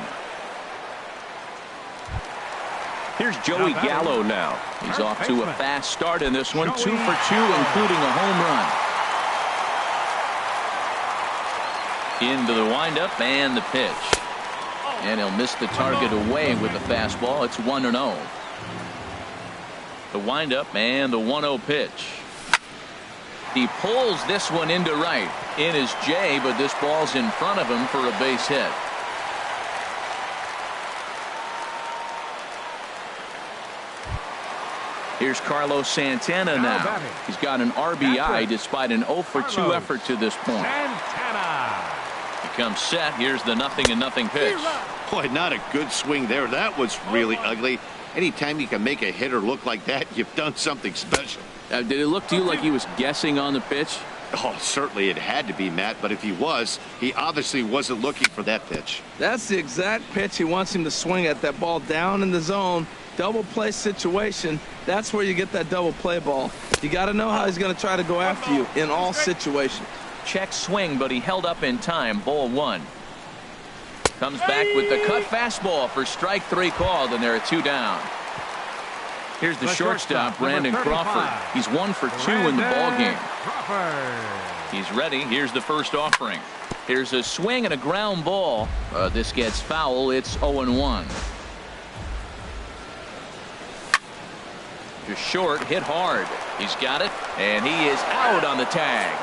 Here's Joey Gallo now. He's off to a fast start in this one. 2 for 2, including a home run. Into the windup and the pitch. And he'll miss the target away with the fastball. It's 1-0. The windup and the 1-0 pitch. He pulls this one into right. In is Jay, but this ball's in front of him for a base hit. Here's Carlos Santana now. He's got an RBI despite an 0 for 2 effort to this point. He comes set. Here's the 0-0 pitch. Boy, not a good swing there. That was really ugly. Anytime you can make a hitter look like that, you've done something special. Did it look to you like he was guessing on the pitch? Oh, certainly it had to be, Matt, but if he was, he obviously wasn't looking for that pitch. That's the exact pitch he wants him to swing at, that ball down in the zone. Double play situation. That's where you get that double play ball. You got to know how he's going to try to go after you in all situations. Check swing, but he held up in time. Ball 1. Comes back with the cut fastball for strike 3 called, and there are 2 down. Here's the shortstop, Brandon Crawford. He's 1 for 2 in the ballgame. He's ready. Here's the first offering. Here's a swing and a ground ball. This gets foul. It's 0-1. Just short, hit hard. He's got it, and he is out on the tag.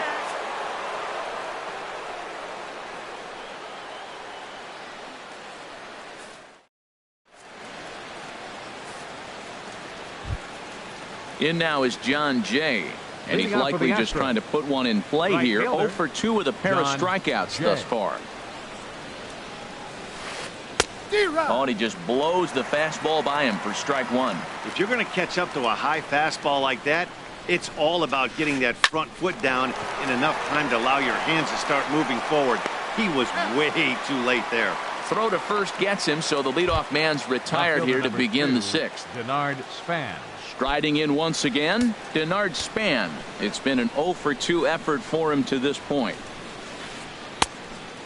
In now is John Jay, and he's likely just trying to put one in play here. 0 for 2 with a pair of strikeouts thus far. Oh, and he just blows the fastball by him for strike 1. If you're going to catch up to a high fastball like that, it's all about getting that front foot down in enough time to allow your hands to start moving forward. He was way too late there. Throw to first gets him, so the leadoff man's retired here to begin the 6th. Denard Span. Striding in once again, Denard Span. It's been an 0 for 2 effort for him to this point.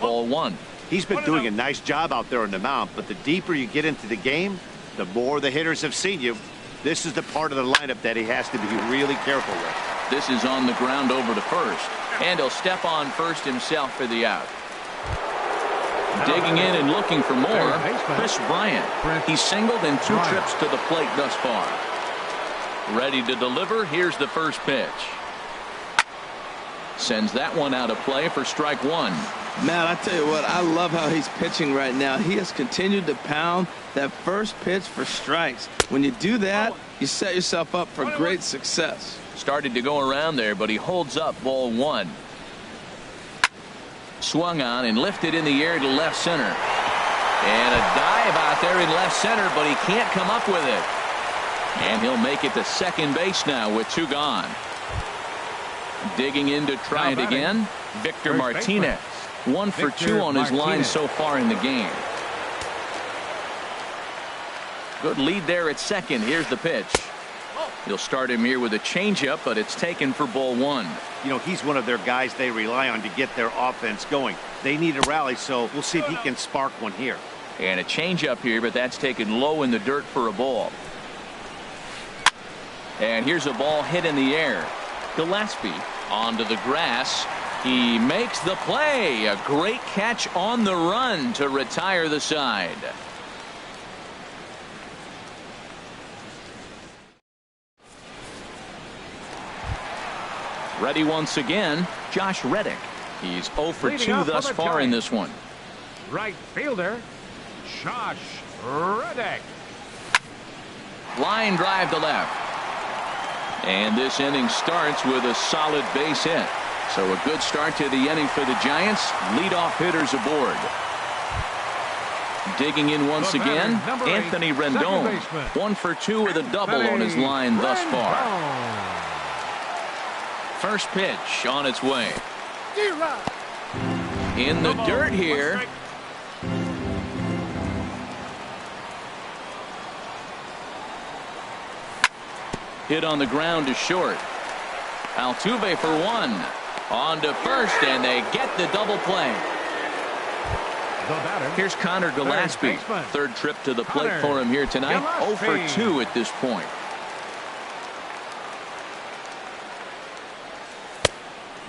Ball 1. He's been doing a nice job out there on the mound, but the deeper you get into the game, the more the hitters have seen you. This is the part of the lineup that he has to be really careful with. This is on the ground over to first, and he'll step on first himself for the out. Digging in and looking for more, Chris Bryant. He's singled in 2 trips to the plate thus far. Ready to deliver. Here's the first pitch. Sends that one out of play for strike 1. Man, I tell you what, I love how he's pitching right now. He has continued to pound that first pitch for strikes. When you do that, you set yourself up for great success. Started to go around there, but he holds up. Ball 1. Swung on and lifted in the air to left center. And a dive out there in left center, but he can't come up with it. And he'll make it to second base now with 2 gone. Digging in to try it again, Victor Martinez. 1 for 2 on his line so far in the game. Good lead there at second. Here's the pitch. He'll start him here with a changeup, but it's taken for ball 1. You know, he's one of their guys they rely on to get their offense going. They need a rally, so we'll see if he can spark one here. And a changeup here, but that's taken low in the dirt for a ball. And here's a ball hit in the air. Gillespie onto the grass. He makes the play. A great catch on the run to retire the side. Ready once again, Josh Reddick. He's 0 for 2 thus far in this one. Right fielder, Josh Reddick. Line drive to left. And this inning starts with a solid base hit. So a good start to the inning for the Giants. Leadoff hitters aboard. Digging in once again, Anthony Rendon. 1 for 2 with a double on his line thus far. First pitch on its way. In the dirt here. Hit on the ground to short. Altuve for 1. On to first, and they get the double play. Here's Connor Gillespie. Third trip to the plate for him here tonight. 0 for 2 at this point.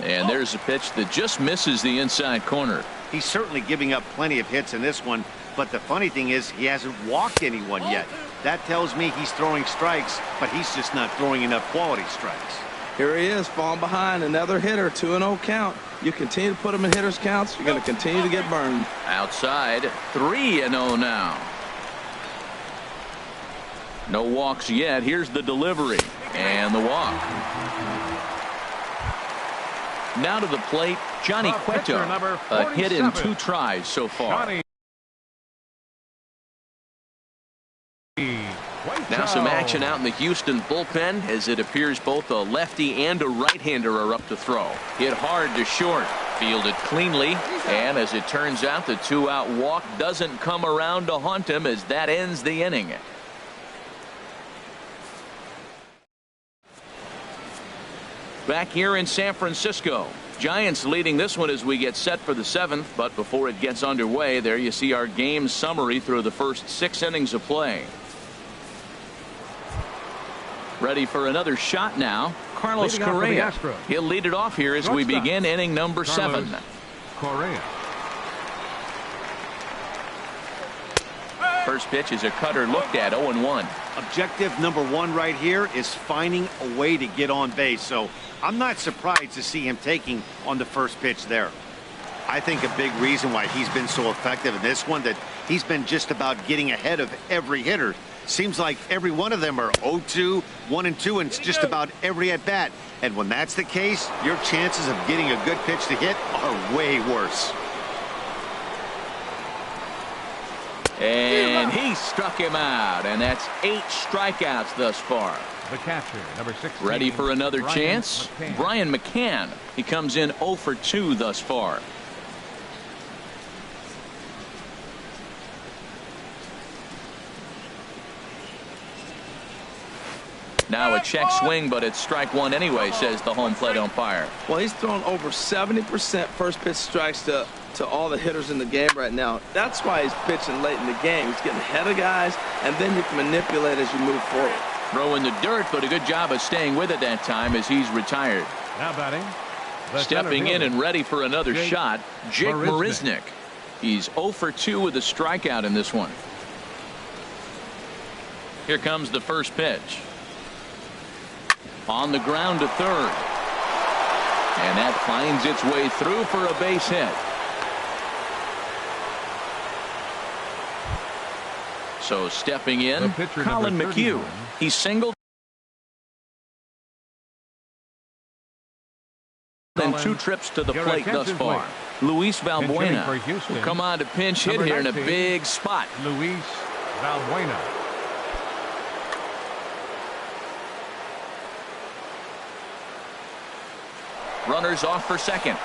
And there's a pitch that just misses the inside corner. He's certainly giving up plenty of hits in this one, but the funny thing is he hasn't walked anyone yet. That tells me he's throwing strikes, but he's just not throwing enough quality strikes. Here he is, falling behind, another hitter, 2-0 count. You continue to put him in hitters counts, you're going to continue to get burned. Outside, 3-0 now. No walks yet. Here's the delivery. And the walk. Now to the plate, Johnny Cueto. A hit in 2 tries so far. Now some action out in the Houston bullpen, as it appears both a lefty and a right-hander are up to throw. Hit hard to short, fielded cleanly, and as it turns out, the 2-out walk doesn't come around to haunt him, as that ends the inning. Back here in San Francisco, Giants leading this one as we get set for the 7th, but before it gets underway, there you see our game summary through the first 6 innings of play. Ready for another shot now, Carlos Correa. He'll lead it off here as we begin inning number 7. Correa. First pitch is a cutter looked at, 0-1. Objective number 1 right here is finding a way to get on base, so I'm not surprised to see him taking on the first pitch there. I think a big reason why he's been so effective in this one, that he's been just about getting ahead of every hitter. Seems like every one of them are 0-2, 1-2, and it's just about every at-bat. And when that's the case, your chances of getting a good pitch to hit are way worse. And he struck him out, and that's 8 strikeouts thus far. The catcher, number 16. Ready for another chance? McCann. Brian McCann. He comes in 0 for 2 thus far. Now a check swing, but it's strike 1 anyway, says the home plate umpire. Well, he's thrown over 70% first pitch strikes to all the hitters in the game right now. That's why he's pitching late in the game. He's getting ahead of guys, and then you can manipulate as you move forward. Throw in the dirt, but a good job of staying with it that time as he's retired. Now batting. Stepping in and ready for another shot, Jake Marisnick. He's 0 for 2 with a strikeout in this one. Here comes the first pitch. On the ground to third. And that finds its way through for a base hit. So stepping in, Colin McHugh. He singled and 2 trips to the plate thus far. Luis Valbuena will come on to pinch hit here in a big spot. Luis Valbuena. Runners off for second.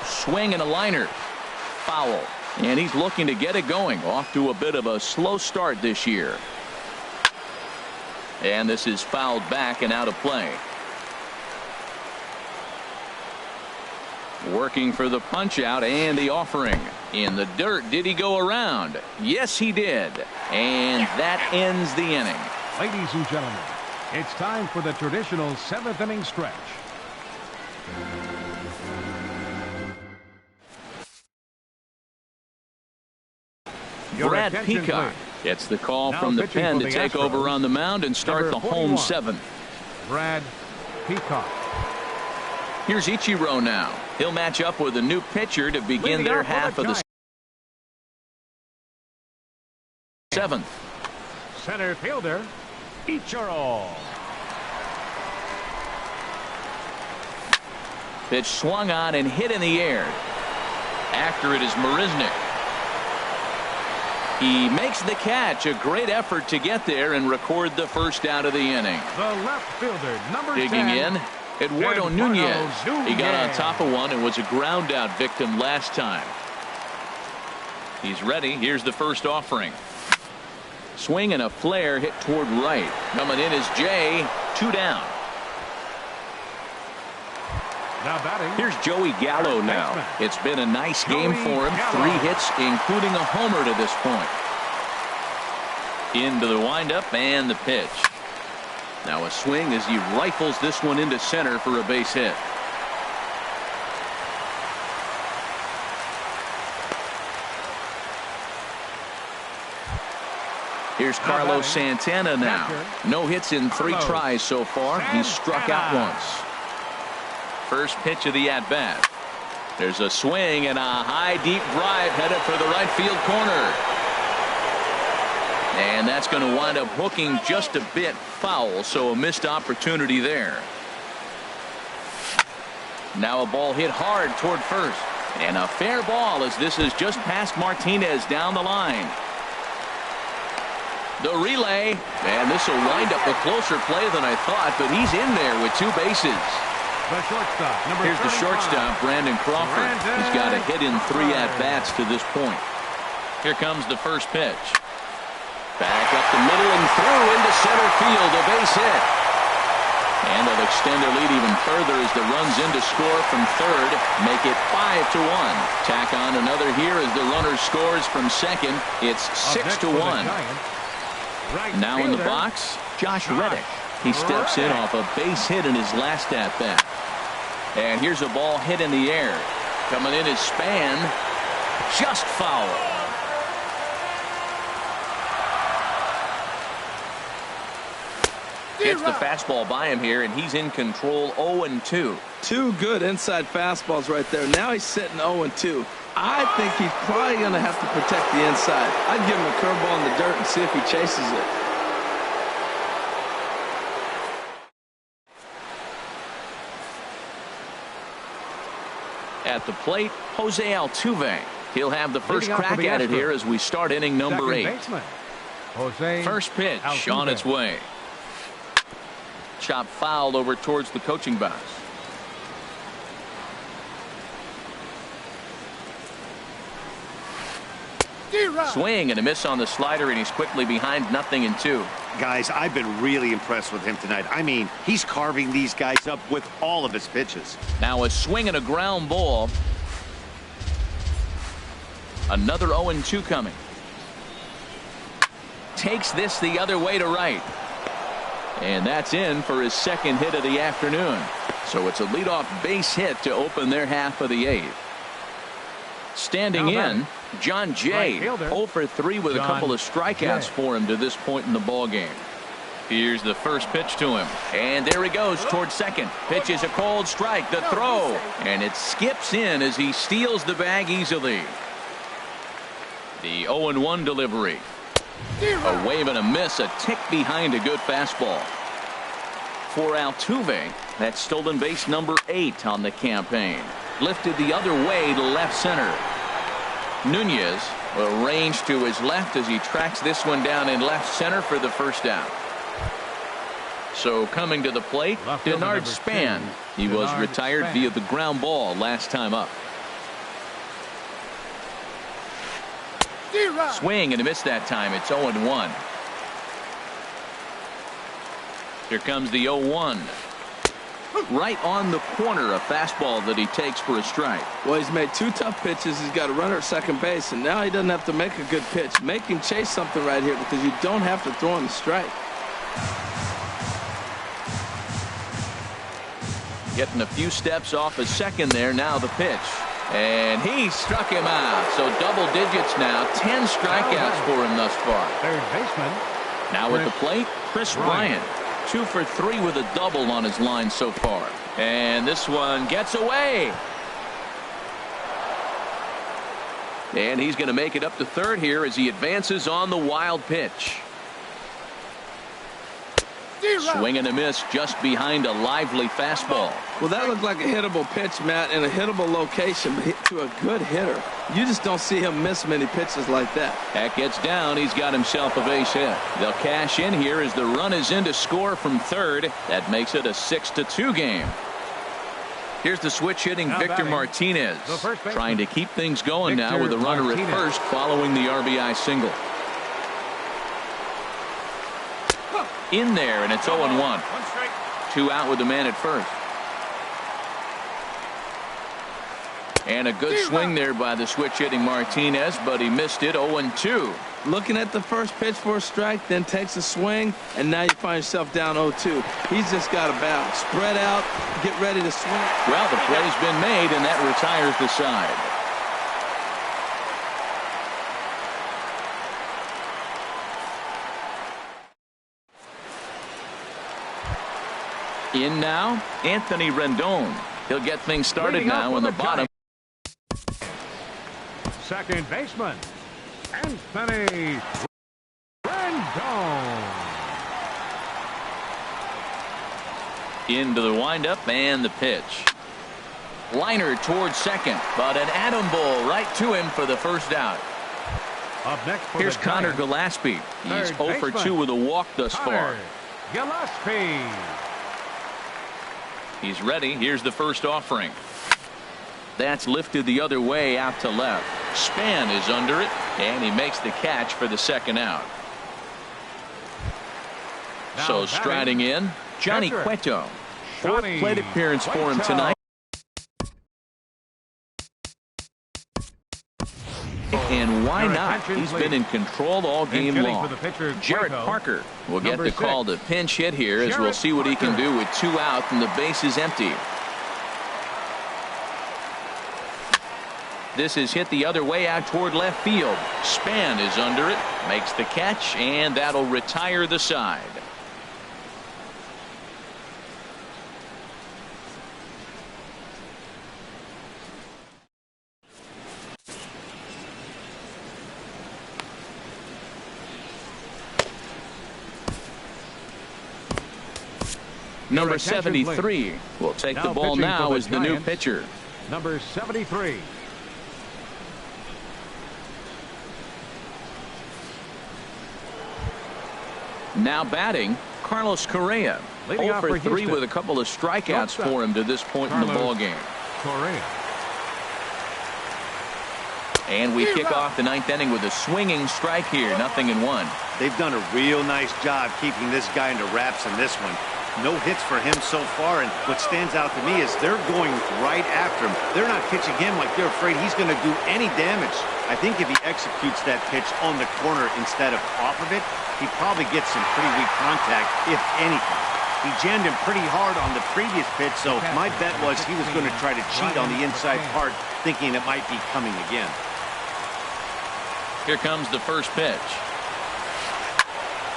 Swing and a liner. Foul. And he's looking to get it going. Off to a bit of a slow start this year. And this is fouled back and out of play. Working for the punch out and the offering. In the dirt, did he go around? Yes, he did. And that ends the inning. Ladies and gentlemen, it's time for the traditional 7th inning stretch. Brad Peacock gets the call from the pen to take over on the mound and start the home 7th. Brad Peacock. Here's Ichiro now. He'll match up with a new pitcher to begin their half of the 7th. Center fielder Ichiro. Pitch swung on and hit in the air. After it is Marisnick. He makes the catch. A great effort to get there and record the first out of the inning. The left fielder, number 10. Digging in, Eduardo Nunez. He got on top of one and was a ground out victim last time. He's ready. Here's the first offering. Swing and a flare hit toward right. Coming in is Jay. 2 down. Now batting. Here's Joey Gallo now. It's been a nice game for him. 3 hits, including a homer to this point. Into the windup and the pitch. Now a swing as he rifles this one into center for a base hit. Here's Carlos Santana now. No hits in 3 tries so far. He's struck out once. First pitch of the at-bat. There's a swing and a high deep drive headed for the right field corner. And that's going to wind up hooking just a bit foul, so a missed opportunity there. Now a ball hit hard toward first. And a fair ball as this is just past Martinez down the line. The relay, and this will wind up a closer play than I thought, but he's in there with 2 bases. The shortstop, number Here's the 35. shortstop, Brandon Crawford. He's got a hit in 3 at-bats to this point. Here comes the first pitch. Back up the middle and through into center field, a base hit. And they'll extend their lead even further as the runs in to score from third, make it 5-1. Tack on another here as the runner scores from second. It's 6-1. Now in the box, Josh Reddick. He steps in off a base hit in his last at-bat. And here's a ball hit in the air. Coming in is Span. Just foul. Gets the fastball by him here, and he's in control 0-2. 2 good inside fastballs right there. Now he's sitting 0-2. I think he's probably going to have to protect the inside. I'd give him a curveball in the dirt and see if he chases it. At the plate, Jose Altuve. He'll have the first crack at it here as we start inning number 8. First pitch on its way. Chop fouled over towards the coaching box. Swing and a miss on the slider, and he's quickly behind 0-2. Guys, I've been really impressed with him tonight. I mean, he's carving these guys up with all of his pitches. Now a swing and a ground ball. Another 0-2 coming. Takes this the other way to right. And that's in for his second hit of the afternoon. So it's a leadoff base hit to open their half of the 8th. Standing in, John Jay, 0 for 3 with a couple of strikeouts for him to this point in the ball game. Here's the first pitch to him, and there he goes towards second. Pitch is a cold strike. The throw, and it skips in as he steals the bag easily. The 0-1 delivery. A wave and a miss, a tick behind a good fastball. For Altuve, that's stolen base number 8 on the campaign. Lifted the other way to left center. Nunez arranged to his left as he tracks this one down in left center for the first down. So coming to the plate, Denard Span. He was retired via the ground ball last time up. Swing and a miss that time. It's 0-1. Here comes the 0-1. Right on the corner, a fastball that he takes for a strike. Well, he's made 2 tough pitches. He's got a runner at second base, and now he doesn't have to make a good pitch. Make him chase something right here because you don't have to throw him a strike. Getting a few steps off a second there. Now the pitch. And he struck him out. So double digits now. 10 strikeouts for him thus far. Third baseman. Now at the plate, Chris Bryant. 2 for 3 with a double on his line so far. And this one gets away. And he's going to make it up to third here as he advances on the wild pitch. Swing and a miss just behind a lively fastball. Well, that looked like a hittable pitch, Matt, in a hittable location, but to a good hitter. You just don't see him miss many pitches like that. That gets down. He's got himself a base hit. They'll cash in here as the run is in to score from third. That makes it a 6-2 game. Here's the switch hitting Victor Martinez. Trying to keep things going now with a runner at first following the RBI single. In there, and it's 0-1. 2 out with the man at first. And a good swing there by the switch hitting Martinez, but he missed it. 0-2. Looking at the first pitch for a strike, then takes a swing, and now you find yourself down 0-2. He's just got to battle. Spread out, get ready to swing. Well, the play's been made, and that retires the side. In now, Anthony Rendon. He'll get things started now in the bottom. Second baseman, Anthony Rendon. Into the windup and the pitch. Liner towards second, but an atom ball right to him for the first out. Up next for Here's the Connor Giants, Gillespie. He's third 0 for baseman, 2 with a walk thus far. Connor Gillespie. He's ready. Here's the first offering. That's lifted the other way out to left. Span is under it, and he makes the catch for the second out. Now So batting, striding in, Johnny catcher, Cueto. Fourth Johnny plate appearance for him Cueto. tonight. And why Your not? attention, He's been in control all game hitting long. for the pitcher, Jarrett Cueto, Parker will get number the call 6. to pinch hit here as we'll Jarrett see what he can Parker. do with 2 out and the base is empty. This is hit the other way out toward left field. Span is under it, makes the catch, and that'll retire the side. Number attention, 73 will take Now the ball pitching now for the as the new Giants, pitcher. Number 73. Now batting, Carlos Correa. Leading 0 off for for 3 Houston. with a couple of strikeouts Shortstop, for him to this point in the Carlos ball game. Correa. And we kick off the 9th inning with a swinging strike here, 0-1. They've done a real nice job keeping this guy into wraps in this one. No hits for him so far, and what stands out to me is they're going right after him. They're not pitching him like they're afraid he's going to do any damage. I think if he executes that pitch on the corner instead of off of it, he probably gets some pretty weak contact, if anything. He jammed him pretty hard on the previous pitch, so my bet was he was going to try to cheat on the inside part, thinking it might be coming again. Here comes the first pitch.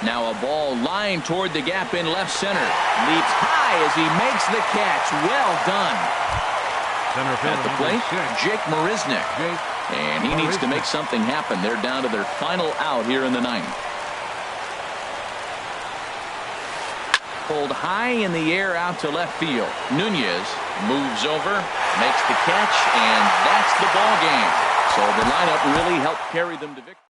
Now a ball lined toward the gap in left center. Leaps high as he makes the catch. Well done. Center At the fielder, plate, number 6. Jake Marisnick. Jake And he needs to Marisnick. make something happen. They're down to their final out here in the 9th. Pulled high in the air out to left field. Nunez moves over, makes the catch, and that's the ball game. So the lineup really helped carry them to victory.